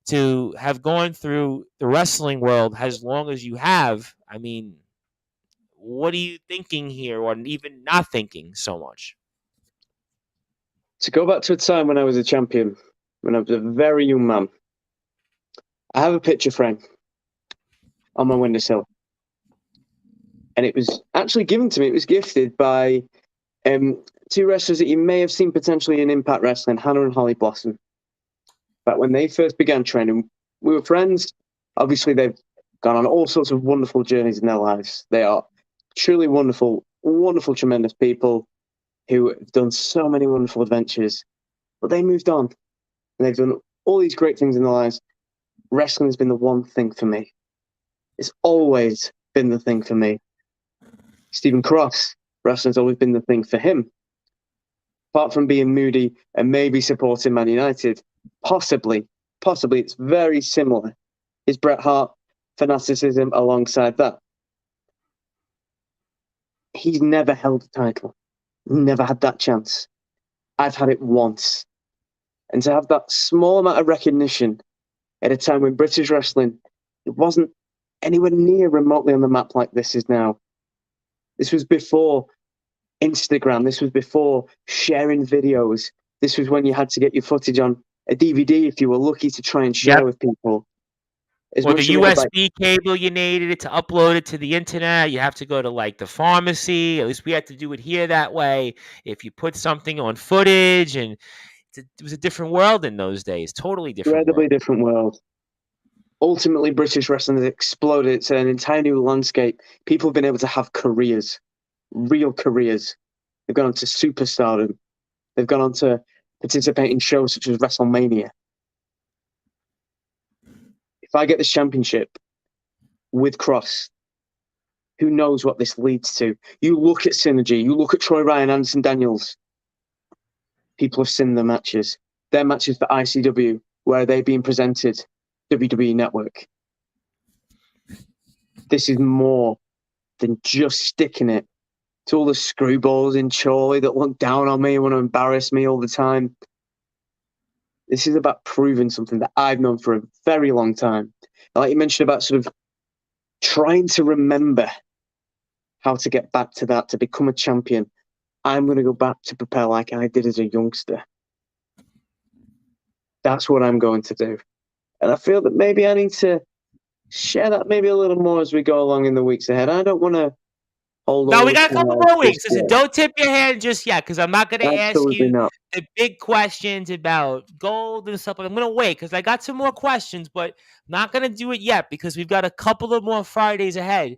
to have gone through the wrestling world as long as you have, I mean, what are you thinking here, or even not thinking so much? To go back to a time when I was a champion, when I was a very young man, I have a picture frame on my windowsill. And it was actually given to me. It was gifted by two wrestlers that you may have seen potentially in Impact Wrestling, Hannah and Holly Blossom. But when they first began training, we were friends. Obviously, they've gone on all sorts of wonderful journeys in their lives. They are truly wonderful, wonderful, tremendous people who have done so many wonderful adventures. But they moved on, and they've done all these great things in their lives. Wrestling has been the one thing for me. It's always been the thing for me. Stephen Cross, wrestling's always been the thing for him. Apart from being moody and maybe supporting Man United, possibly it's very similar. Is Bret Hart fanaticism alongside that? He's never held a title, never had that chance. I've had it once. And to have that small amount of recognition at a time when British wrestling, it wasn't anywhere near remotely on the map like this is now. This was before Instagram. This was before sharing videos. This was when you had to get your footage on a DVD if you were lucky to try and share with people. Or the USB cable you needed to upload it to the internet. You have to go to like the pharmacy. At least we had to do it here that way. If you put something on footage, and it was a different world in those days. Totally different. Incredibly different world. Ultimately, British wrestling has exploded. It's an entire new landscape. People have been able to have careers, real careers. They've gone on to superstardom. They've gone on to participate in shows such as WrestleMania. If I get this championship with Cross, who knows what this leads to? You look at Synergy, you look at Troy Ryan, Anderson Daniels. People have seen their matches for ICW, where are they being presented? WWE Network. This is more than just sticking it to all the screwballs in Chorley that look down on me and want to embarrass me all the time. This is about proving something that I've known for a very long time. And like you mentioned about sort of trying to remember how to get back to that, to become a champion. I'm going to go back to prepare like I did as a youngster. That's what I'm going to do. And I feel that maybe I need to share that maybe a little more as we go along in the weeks ahead. I don't want to hold No, all we the got a couple cards more weeks. just Listen, yet. don't tip your hand just yet, because I'm not going to ask Absolutely you not. the big questions about gold and stuff. I'm going to wait because I got some more questions, but not going to do it yet because we've got a couple of more Fridays ahead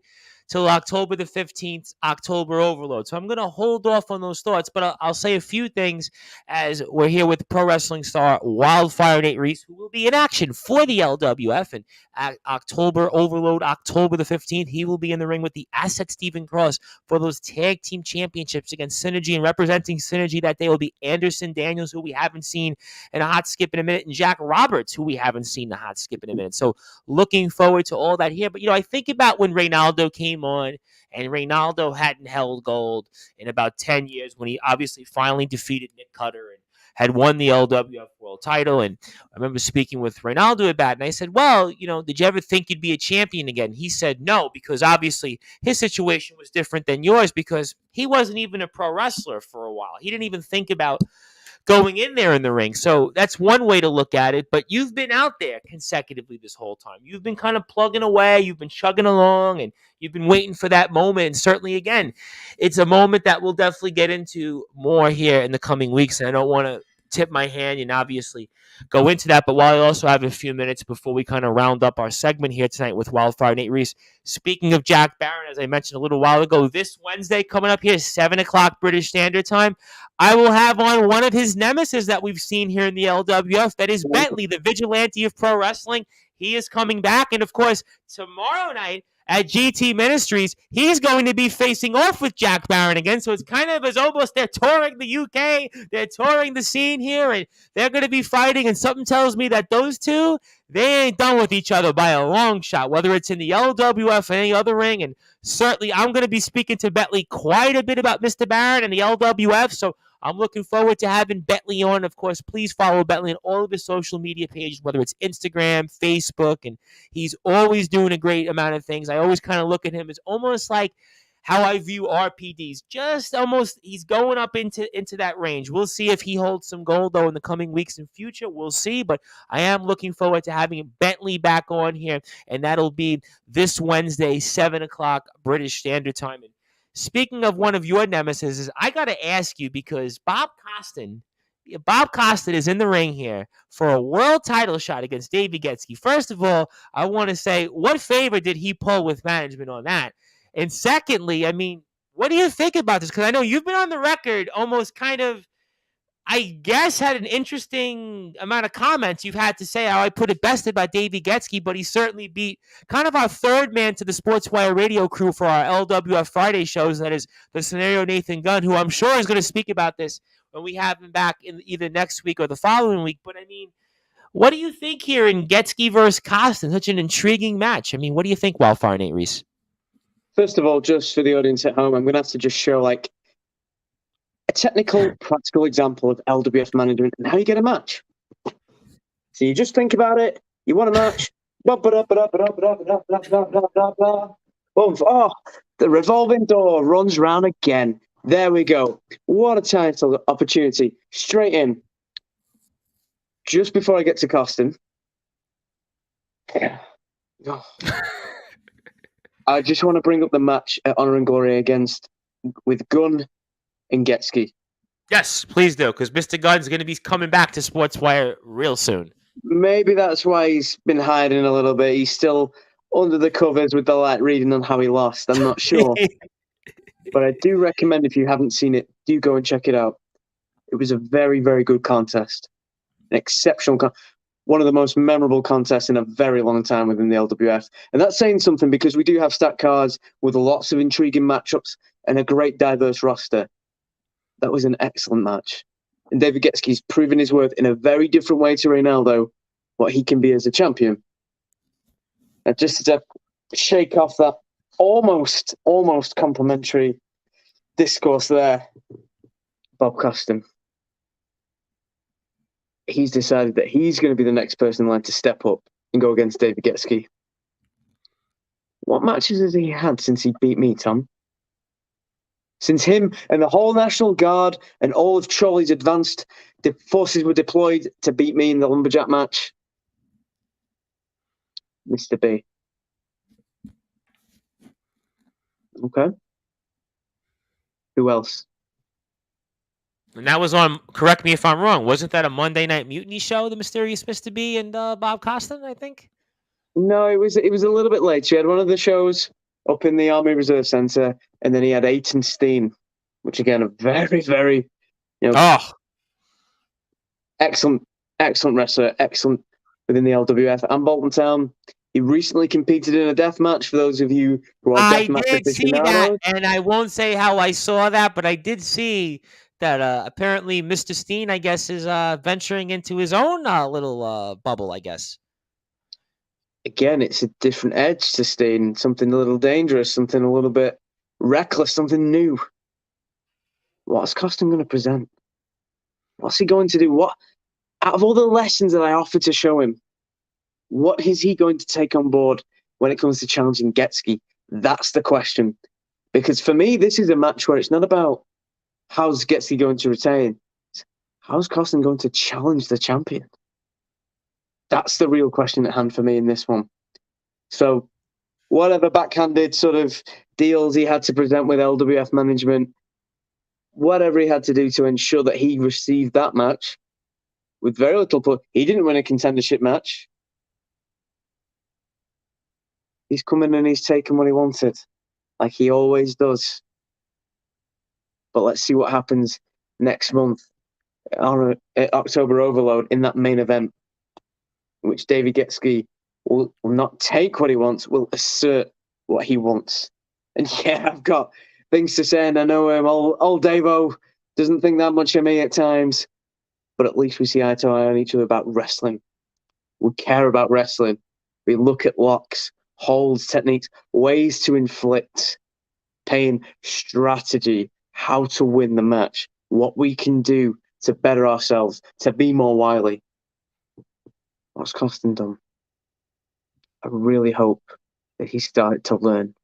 till October the 15th, October Overload. So I'm going to hold off on those thoughts, but I'll say a few things as we're here with pro wrestling star Wildfire Nate Reese, who will be in action for the LWF. And at October Overload, October the 15th, he will be in the ring with the Asset Stephen Cross for those tag team championships against Synergy, and representing Synergy that day will be Anderson Daniels, who we haven't seen in a hot skip in a minute, and Jack Roberts, who we haven't seen in a hot skip in a minute. So looking forward to all that here. But, I think about when Reynaldo came on, and Reynaldo hadn't held gold in about 10 years when he obviously finally defeated Nick Cutter and had won the LWF World title. And I remember speaking with Reynaldo about it, and I said, well, did you ever think you'd be a champion again? He said no, because obviously his situation was different than yours because he wasn't even a pro wrestler for a while. He didn't even think about going in there in the ring. So that's one way to look at it. But you've been out there consecutively this whole time. You've been kind of plugging away. You've been chugging along, and you've been waiting for that moment. And certainly, again, it's a moment that we'll definitely get into more here in the coming weeks. And I don't want to tip my hand and obviously go into that. But while I also have a few minutes before we kind of round up our segment here tonight with Wildfire Nate Reese, speaking of Jack Barron, as I mentioned a little while ago, this Wednesday coming up here, 7 o'clock British Standard Time, I will have on one of his nemesis that we've seen here in the LWF. That is Bentley, the vigilante of pro wrestling. He is coming back. And of course, tomorrow night at GT Ministries, he's going to be facing off with Jack Barron again. So it's kind of as almost they're touring the UK, they're touring the scene here, and they're going to be fighting. And something tells me that those two, they ain't done with each other by a long shot, whether it's in the LWF or any other ring. And certainly I'm going to be speaking to Bentley quite a bit about Mr. Barron and the LWF. So I'm looking forward to having Bentley on. Of course, please follow Bentley on all of his social media pages, whether it's Instagram, Facebook, and he's always doing a great amount of things. I always kind of look at him as almost like how I view RPDs. Just almost, he's going up into that range. We'll see if he holds some gold, though, in the coming weeks and future. We'll see, but I am looking forward to having Bentley back on here, and that'll be this Wednesday, 7 o'clock British Standard Time. And speaking of one of your nemesis, I got to ask you, because Bob Costin is in the ring here for a world title shot against Davey Getzky. First of all, I want to say, what favor did he pull with management on that? And secondly, I mean, what do you think about this? Because I know you've been on the record almost kind of, I guess, had an interesting amount of comments you've had to say how I put it best about Davey Getzky, but he certainly beat kind of our third man to the Sportswire radio crew for our LWF Friday shows. That is the scenario Nathan Gunn, who I'm sure is going to speak about this when we have him back in either next week or the following week. But I mean, what do you think here in Getzky versus Costin? Such an intriguing match. I mean, what do you think, Wildfire Nate Reese? First of all, just for the audience at home, I'm going to have to just show like a technical, practical example of LWF management and how you get a match. So you just think about it. You want a match. Boom. Oh, the revolving door runs round again. There we go. What a title opportunity. Straight in. Just before I get to Costin. Oh. I just want to bring up the match at Honor and Glory with Gunn and Getzky. Yes, please do, because Mr. Gunn's going to be coming back to Sportswire real soon. Maybe that's why he's been hiding a little bit. He's still under the covers with the light reading on how he lost. I'm not sure. But I do recommend, if you haven't seen it, do go and check it out. It was a very, very good contest. An exceptional one of the most memorable contests in a very long time within the LWF. And that's saying something, because we do have stat cards with lots of intriguing matchups and a great diverse roster. That was an excellent match. And David Getzky's proven his worth in a very different way to Reynaldo, what he can be as a champion. And just to shake off that almost complimentary discourse there, Bob Costin, he's decided that he's going to be the next person in line to step up and go against David Getzky. What matches has he had since he beat me, Tom? since him and the whole National Guard and all of Chorley's advanced forces were deployed to beat me in the lumberjack match. Mr. B. Okay. Who else? And that was on, correct me if I'm wrong, wasn't that a Monday Night Mutiny show, the Mysterious Mr. B and Bob Costin, I think? No, it was a little bit late. He had one of the shows up in the Army Reserve Centre, and then he had Aiton Steen, which again, a very, very, excellent wrestler, excellent within the LWF and Bolton Town. He recently competed in a death match. For those of you who are deathmatch aficionados, I did see that, and I won't say how I saw that, but I did see that apparently Mr. Steen, I guess, is venturing into his own little bubble, I guess. Again, it's a different edge to Steen, something a little dangerous, something a little bit reckless, something new. What's Costin going to present? What's he going to do? What, out of all the lessons that I offered to show him, what is he going to take on board when it comes to challenging Getski? That's the question. Because for me, this is a match where it's not about how's Getski going to retain. It's how's Costin going to challenge the champion? That's the real question at hand for me in this one. So whatever backhanded sort of deals he had to present with LWF management, whatever he had to do to ensure that he received that match with very little put. He didn't win a contendership match. He's come in and he's taken what he wanted, like he always does. But let's see what happens next month on October Overload in that main event, in which Davey Getski will not take what he wants, will assert what he wants. And yeah, I've got things to say, and I know old Davo doesn't think that much of me at times, but at least we see eye to eye on each other about wrestling. We care about wrestling. We look at locks, holds, techniques, ways to inflict pain, strategy, how to win the match, what we can do to better ourselves, to be more wily. What's Costin done? I really hope that he started to learn.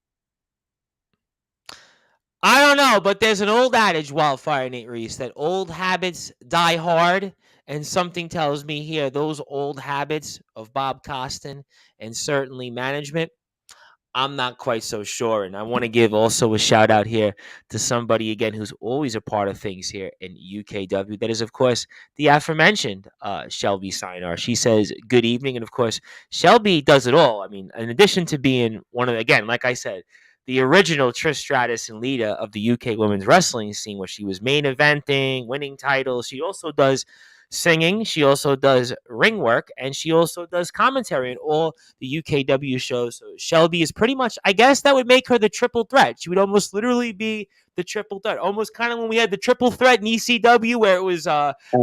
I don't know, but there's an old adage, Wildfire, Nate Reese, that old habits die hard. And something tells me here, those old habits of Bob Costin and certainly management, I'm not quite so sure. And I want to give also a shout out here to somebody, again, who's always a part of things here in UKW. That is, of course, the aforementioned Shelby Sinar. She says, good evening. And, of course, Shelby does it all. I mean, in addition to being one of the, again, like I said, the original Trish Stratus and Lita of the UK women's wrestling scene, where she was main eventing, winning titles. She also does singing, she also does ring work, and she also does commentary in all the UKW shows. So Shelby is pretty much, I guess that would make her the triple threat. She would almost literally be the triple threat, almost kind of when we had the triple threat in ECW, where it was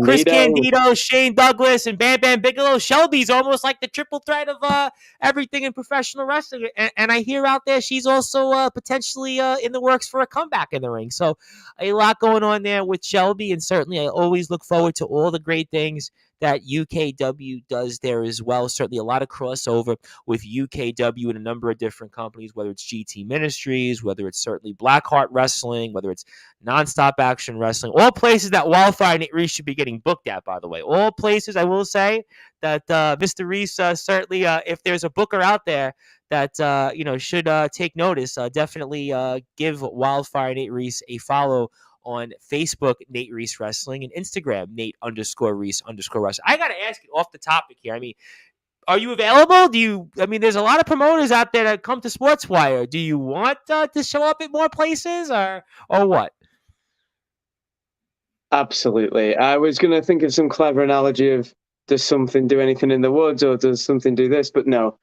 Chris Candido, Shane Douglas, and Bam Bam Bigelow. Shelby's almost like the triple threat of everything in professional wrestling. And I hear out there she's also potentially in the works for a comeback in the ring. So a lot going on there with Shelby, and certainly I always look forward to all the great things that UKW does there as well. Certainly a lot of crossover with UKW and a number of different companies, whether it's GT Ministries, whether it's certainly Blackheart Wrestling, whether it's Nonstop Action Wrestling, all places that Wildfire and Reese should be getting booked at, by the way. All places, I will say, that Mr. Reese certainly, if there's a booker out there that should take notice, definitely give Wildfire Nate Reese a follow on Facebook, Nate Reese Wrestling, and Instagram, Nate_Reese_Wrestling. I got to ask you off the topic here. I mean, are you available? There's a lot of promoters out there that come to Sportswire. Do you want to show up at more places or what? Absolutely. I was going to think of some clever analogy of, does something do anything in the woods, or does something do this? But no,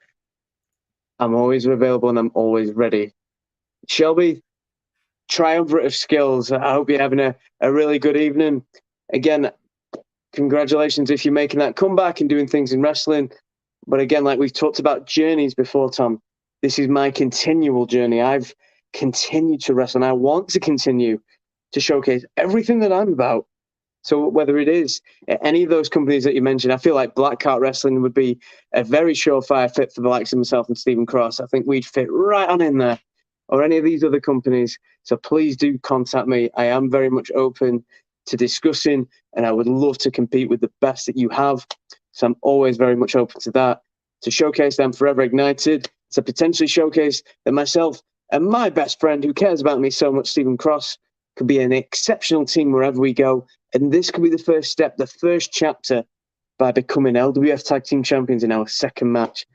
I'm always available and I'm always ready. Shelby, triumvirate of skills. I hope you're having a really good evening. Again, congratulations if you're making that comeback and doing things in wrestling. But again, like we've talked about journeys before, Tom, this is my continual journey. I've continued to wrestle, and I want to continue to showcase everything that I'm about. So whether it is any of those companies that you mentioned, I feel like Blackheart Wrestling would be a very surefire fit for the likes of myself and Stephen Cross. I think we'd fit right on in there. or any of these other companies. So please do contact me. I am very much open to discussing, and I would love to compete with the best that you have. So I'm always very much open to that, to showcase them Forever Ignited, to potentially showcase that myself and my best friend who cares about me so much, Stephen Cross, could be an exceptional team wherever we go. And this could be the first step, the first chapter by becoming LWF Tag Team Champions in our second match.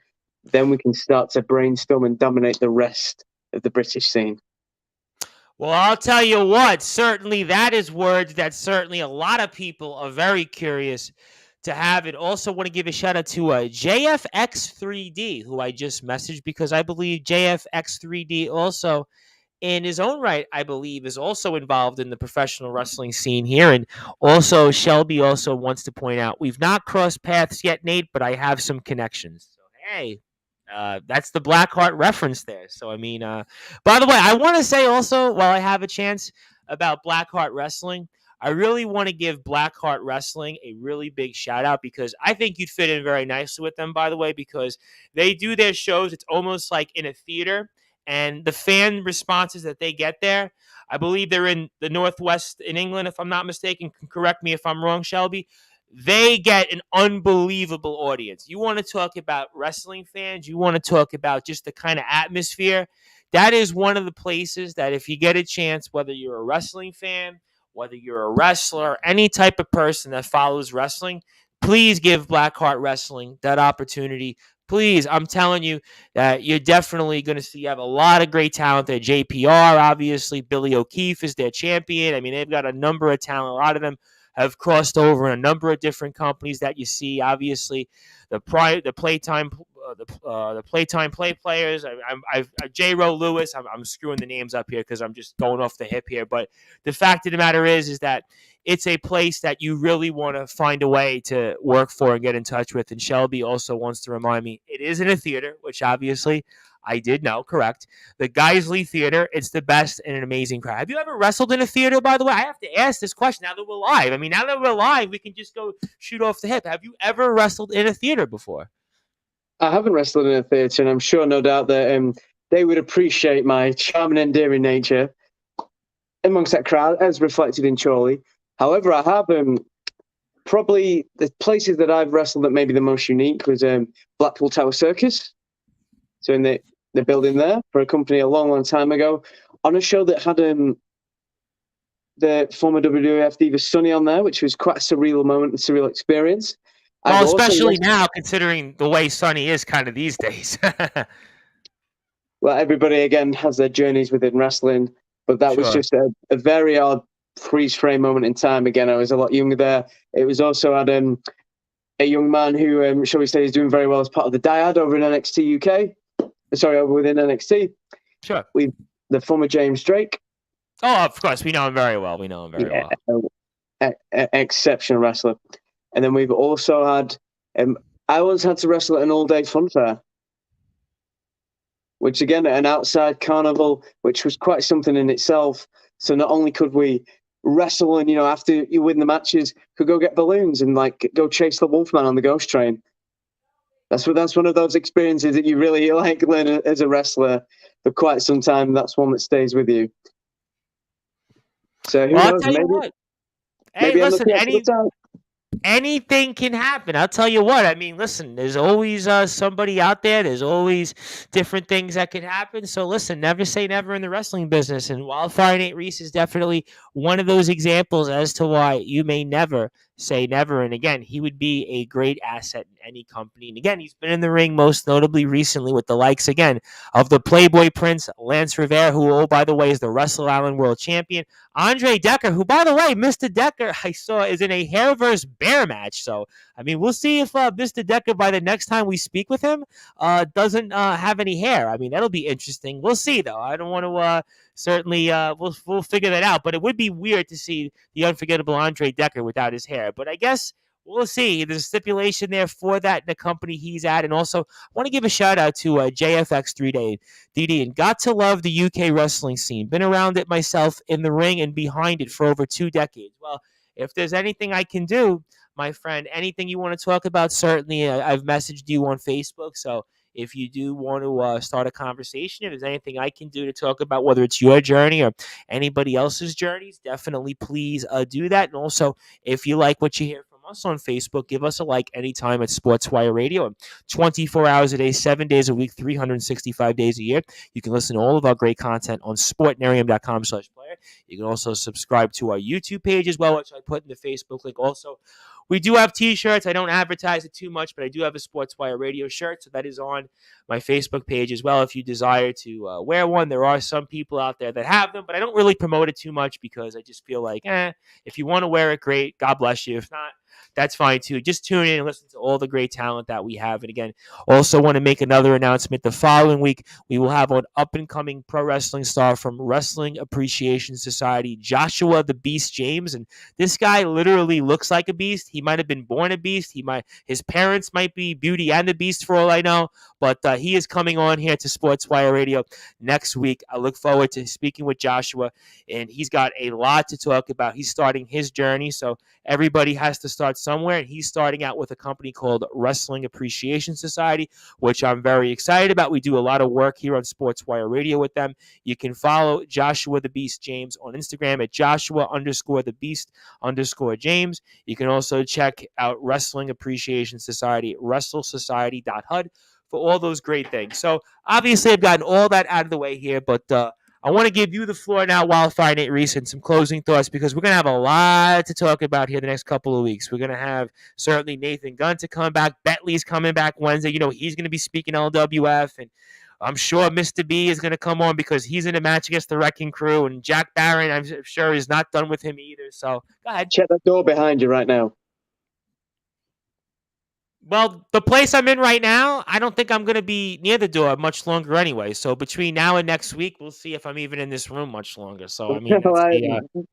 Then we can start to brainstorm and dominate the rest of the British scene. Well, I'll tell you what, certainly that is words that certainly a lot of people are very curious to have. And also want to give a shout out to JFX3D, who I just messaged, because I believe JFX3D also, in his own right, I believe, is also involved in the professional wrestling scene here. And also, Shelby also wants to point out, we've not crossed paths yet, Nate, but I have some connections. So, hey, that's the Blackheart reference there. So, I mean, by the way, I want to say also, while I have a chance, about Blackheart Wrestling, I really want to give Blackheart Wrestling a really big shout out, because I think you'd fit in very nicely with them, by the way, because they do their shows. It's almost like in a theater, and the fan responses that they get there, I believe they're in the Northwest in England, if I'm not mistaken. Correct me if I'm wrong, Shelby. They get an unbelievable audience. You want to talk about wrestling fans, you want to talk about just the kind of atmosphere. That is one of the places that, if you get a chance, whether you're a wrestling fan, whether you're a wrestler, any type of person that follows wrestling, please give Blackheart Wrestling that opportunity. Please, I'm telling you that you're definitely going to see, you have a lot of great talent there. JPR, obviously, Billy O'Keefe is their champion. I mean, they've got a number of talent. A lot of them have crossed over in a number of different companies that you see. Obviously, the playtime play players. J. Rowe Lewis. I'm screwing the names up here because I'm just going off the hip here. But the fact of the matter is that it's a place that you really want to find a way to work for and get in touch with. And Shelby also wants to remind me, it is in a theater, which obviously I did know, correct. The Geisley Theater, it's the best and an amazing crowd. Have you ever wrestled in a theater, by the way? I have to ask this question now that we're live. I mean, now that we're live, we can just go shoot off the hip. Have you ever wrestled in a theater before? I haven't wrestled in a theatre, and I'm sure, no doubt, that they would appreciate my charm and endearing nature amongst that crowd, as reflected in Chorley. However, I have probably the places that I've wrestled that may be the most unique was Blackpool Tower Circus. So in the building there for a company a long, long time ago, on a show that had the former WWF Diva Sunny on there, which was quite a surreal moment and surreal experience. Well, especially now, considering the way Sunny is kind of these days. Well, everybody, again, has their journeys within wrestling, but that was just a very odd freeze frame moment in time. Again, I was a lot younger there. It was also had a young man who, shall we say, is doing very well as part of the Dyad over in NXT UK. Sorry, over within NXT. Sure. The former James Drake. Oh, of course. We know him very well. Well. Exceptional wrestler. And then we've also had, I once had to wrestle at an all-day fun fair, which, again, an outside carnival, which was quite something in itself. So not only could we wrestle and, after you win the matches, could go get balloons and, go chase the Wolfman on the ghost train. That's one of those experiences that you really, learn as a wrestler for quite some time. That's one that stays with you. So who knows? I'll tell you what. Hey, listen, anything can happen. I'll tell you what. I mean, listen, there's always somebody out there. There's always different things that can happen. So listen, never say never in the wrestling business. And Wildfire Nate Reese is definitely one of those examples as to why you may never say never. And again, he would be a great asset in any company. And again, he's been in the ring most notably recently with the likes, again, of the Playboy Prince, Lance Rivera, who, oh, by the way, is the Wrestle Island World Champion. Andre Decker, who, by the way, Mr. Decker, I saw, is in a hair versus bear match. So, I mean, we'll see if Mr. Decker, by the next time we speak with him, doesn't have any hair. I mean, that'll be interesting. We'll see, though. I don't want to certainly, we'll figure that out. But it would be weird to see the unforgettable Andre Decker without his hair. But I guess we'll see. There's a stipulation there for that in the company he's at. And also, I want to give a shout out to JFX3DD, and got to love the UK wrestling scene. Been around it myself in the ring and behind it for over 2 decades. Well, if there's anything I can do, my friend, anything you want to talk about, certainly I've messaged you on Facebook. So if you do want to start a conversation, if there's anything I can do to talk about, whether it's your journey or anybody else's journeys, definitely please do that. And also, if you like what you hear from us on Facebook, give us a like anytime at Sportswire Radio. 24 hours a day, 7 days a week, 365 days a year. You can listen to all of our great content on sportnarium.com/player. You can also subscribe to our YouTube page as well, which I put in the Facebook link also. We do have t-shirts. I don't advertise it too much, but I do have a Sportswire Radio shirt, so that is on my Facebook page as well if you desire to wear one. There are some people out there that have them, but I don't really promote it too much because I just feel like, if you want to wear it, great. God bless you. If not, that's fine too. Just tune in and listen to all the great talent that we have. And again, also want to make another announcement. The following week, we will have an up-and-coming pro wrestling star from Wrestling Appreciation Society, Joshua the Beast James. And this guy literally looks like a beast. He might have been born a beast. His parents might be Beauty and the Beast for all I know. But he is coming on here to Sportswire Radio next week. I look forward to speaking with Joshua, and he's got a lot to talk about. He's starting his journey, so everybody has to start somewhere, and he's starting out with a company called Wrestling Appreciation Society, which I'm very excited about. We do a lot of work here on Sportswire Radio with them. You can follow Joshua the Beast James on Instagram at Joshua_the_Beast_James. You can also check out Wrestling Appreciation Society, WrestleSociety.HUD, for all those great things. So obviously I've gotten all that out of the way here, but I want to give you the floor now, Wildfire Nate Reese, and some closing thoughts, because we're going to have a lot to talk about here the next couple of weeks. We're going to have certainly Nathan Gunn to come back. Bentley's coming back Wednesday. He's going to be speaking LWF, and I'm sure Mr. B is going to come on because he's in a match against the Wrecking Crew, and Jack Barron, I'm sure, is not done with him either. So go ahead. Check that door behind you right now. Well, the place I'm in right now, I don't think I'm going to be near the door much longer anyway. So between now and next week, we'll see if I'm even in this room much longer. So, I mean,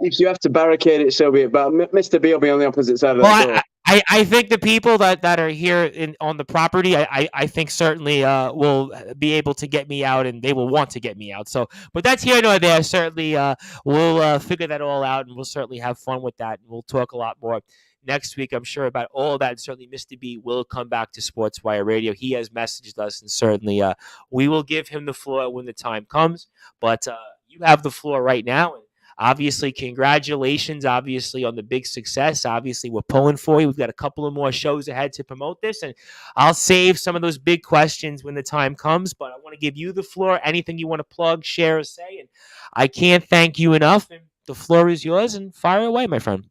if you have to barricade it, so be it. But Mr. B will be on the opposite side of the door. I think the people that are here on the property, I think certainly will be able to get me out, and they will want to get me out. So, but that's here nor there. Certainly, we'll figure that all out, and we'll certainly have fun with that. And we'll talk a lot more next week, I'm sure, about all of that. And certainly Mr. B will come back to Sportswire Radio. He has messaged us, and certainly we will give him the floor when the time comes. But you have the floor right now. And obviously, congratulations, obviously, on the big success. Obviously, we're pulling for you. We've got a couple of more shows ahead to promote this, and I'll save some of those big questions when the time comes. But I want to give you the floor. Anything you want to plug, share, or say. And I can't thank you enough. And the floor is yours, and fire away, my friend.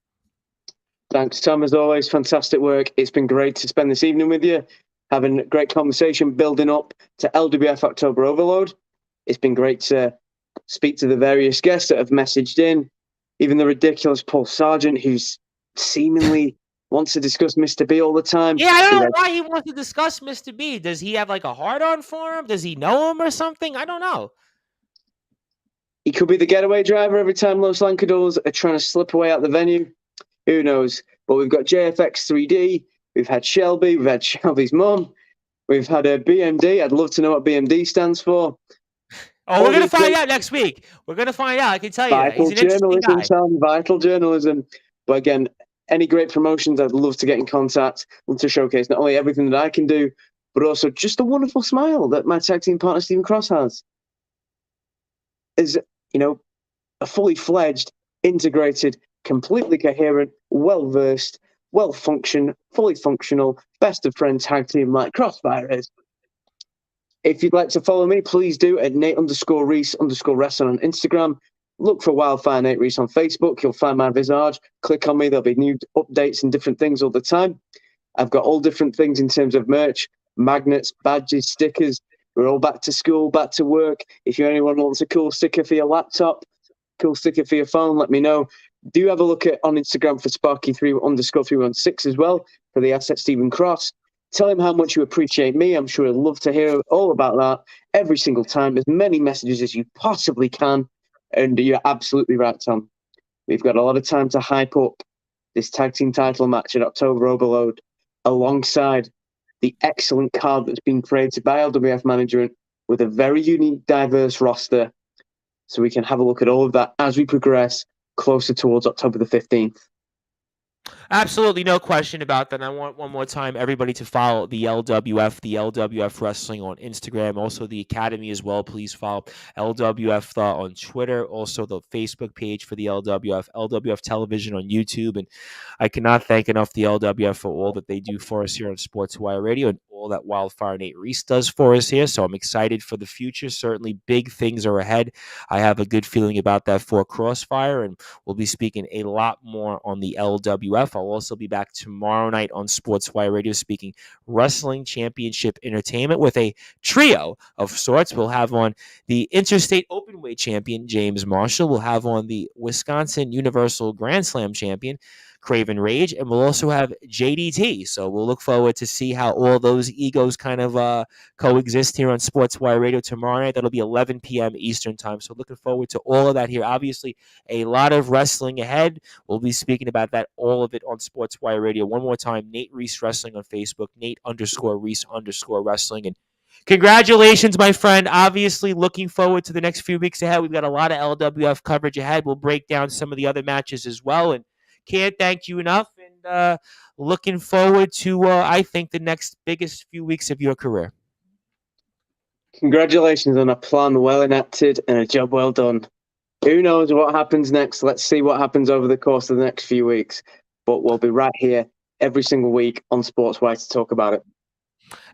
Thanks, Tom, as always. Fantastic work. It's been great to spend this evening with you, having a great conversation, building up to LWF October Overload. It's been great to speak to the various guests that have messaged in, even the ridiculous Paul Sargent, who's seemingly wants to discuss Mr. B all the time. Yeah, I don't know why he wants to discuss Mr. B. Does he have like a hard-on for him? Does he know him or something? I don't know. He could be the getaway driver every time Los Lancadores are trying to slip away out the venue. Who knows? But we've got JFX 3D. We've had Shelby. We've had Shelby's mum. We've had a BMD. I'd love to know what BMD stands for. Oh, we're going to find out next week. We're going to find out. I can tell you that. He's an interesting guy. Tom, vital journalism. But again, any great promotions, I'd love to get in contact. Love to showcase not only everything that I can do, but also just a wonderful smile that my tag team partner, Stephen Cross, has. Is, a fully fledged, integrated, completely coherent, well-versed, well-functioned, fully functional, best of friends tag team like Crossfire is. If you'd like to follow me, please do at Nate_Reese_wrestling on Instagram. Look for Wildfire Nate Reese on Facebook. You'll find my visage. Click on me. There'll be new updates and different things all the time. I've got all different things in terms of merch, magnets, badges, stickers. We're all back to school, back to work. If anyone wants a cool sticker for your laptop, cool sticker for your phone, let me know. Do have a look on Instagram for Sparky_316 as well for the asset Stephen Cross. Tell him how much you appreciate me. I'm sure he'll love to hear all about that every single time. As many messages as you possibly can. And you're absolutely right, Tom. We've got a lot of time to hype up this tag team title match at October Overload alongside the excellent card that's been created by LWF Management with a very unique, diverse roster. So we can have a look at all of that as we progress closer towards October the 15th. Absolutely, no question about that. And I want one more time everybody to follow the LWF Wrestling on Instagram, also the Academy as well. Please follow LWF on Twitter, also the Facebook page for the LWF Television on YouTube. And I cannot thank enough the LWF for all that they do for us here on Sportswire Radio and all that Wildfire Nate Reese does for us here. So I'm excited for the future. Certainly, big things are ahead. I have a good feeling about that for Crossfire, and we'll be speaking a lot more on the LWF. I'll also be back tomorrow night on Sportswire Radio speaking Wrestling Championship Entertainment with a trio of sorts. We'll have on the Interstate Openweight Champion, James Marshall. We'll have on the Wisconsin Universal Grand Slam Champion, Craven Rage, and we'll also have JDT. So we'll look forward to see how all those egos kind of coexist here on Sportswire Radio tomorrow night. That'll be 11 p.m. Eastern time. So looking forward to all of that here. Obviously, a lot of wrestling ahead. We'll be speaking about that, all of it on Sportswire Radio. One more time, Nate Reese Wrestling on Facebook, Nate_Reese_Wrestling. And congratulations, my friend. Obviously, looking forward to the next few weeks ahead. We've got a lot of LWF coverage ahead. We'll break down some of the other matches as well. And can't thank you enough. And looking forward to, I think, the next biggest few weeks of your career. Congratulations on a plan well enacted and a job well done. Who knows what happens next? Let's see what happens over the course of the next few weeks. But we'll be right here every single week on Sportswire to talk about it.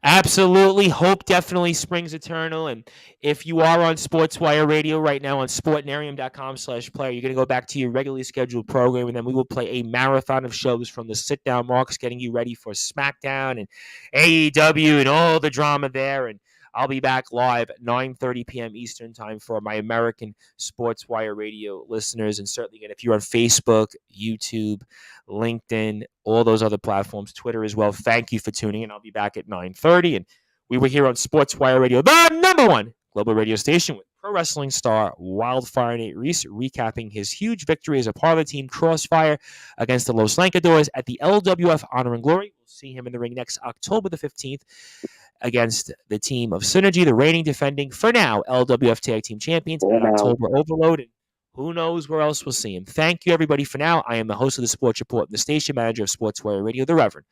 Absolutely. Hope definitely springs eternal. And if you are on Sportswire Radio right now on sportnarium.com/player, you're going to go back to your regularly scheduled program, and then we will play a marathon of shows from the sit-down marks, getting you ready for SmackDown and AEW and all the drama there. And I'll be back live at 9:30 p.m. Eastern time for my American Sportswire Radio listeners. And certainly, again, if you're on Facebook, YouTube, LinkedIn, all those other platforms, Twitter as well, thank you for tuning in. I'll be back at 9:30. And we were here on Sportswire Radio, the #1 global radio station, with pro wrestling star Wildfire Nate Reese recapping his huge victory as a part of the team Crossfire against the Los Lancadores at the LWF Honor and Glory. We'll see him in the ring next October the 15th. Against the team of Synergy, the reigning defending, for now, LWF Tag Team Champions at October Overload. And who knows where else we'll see him. Thank you, everybody, for now. I am the host of the Sports Report and the station manager of Sportswire Radio, the Reverend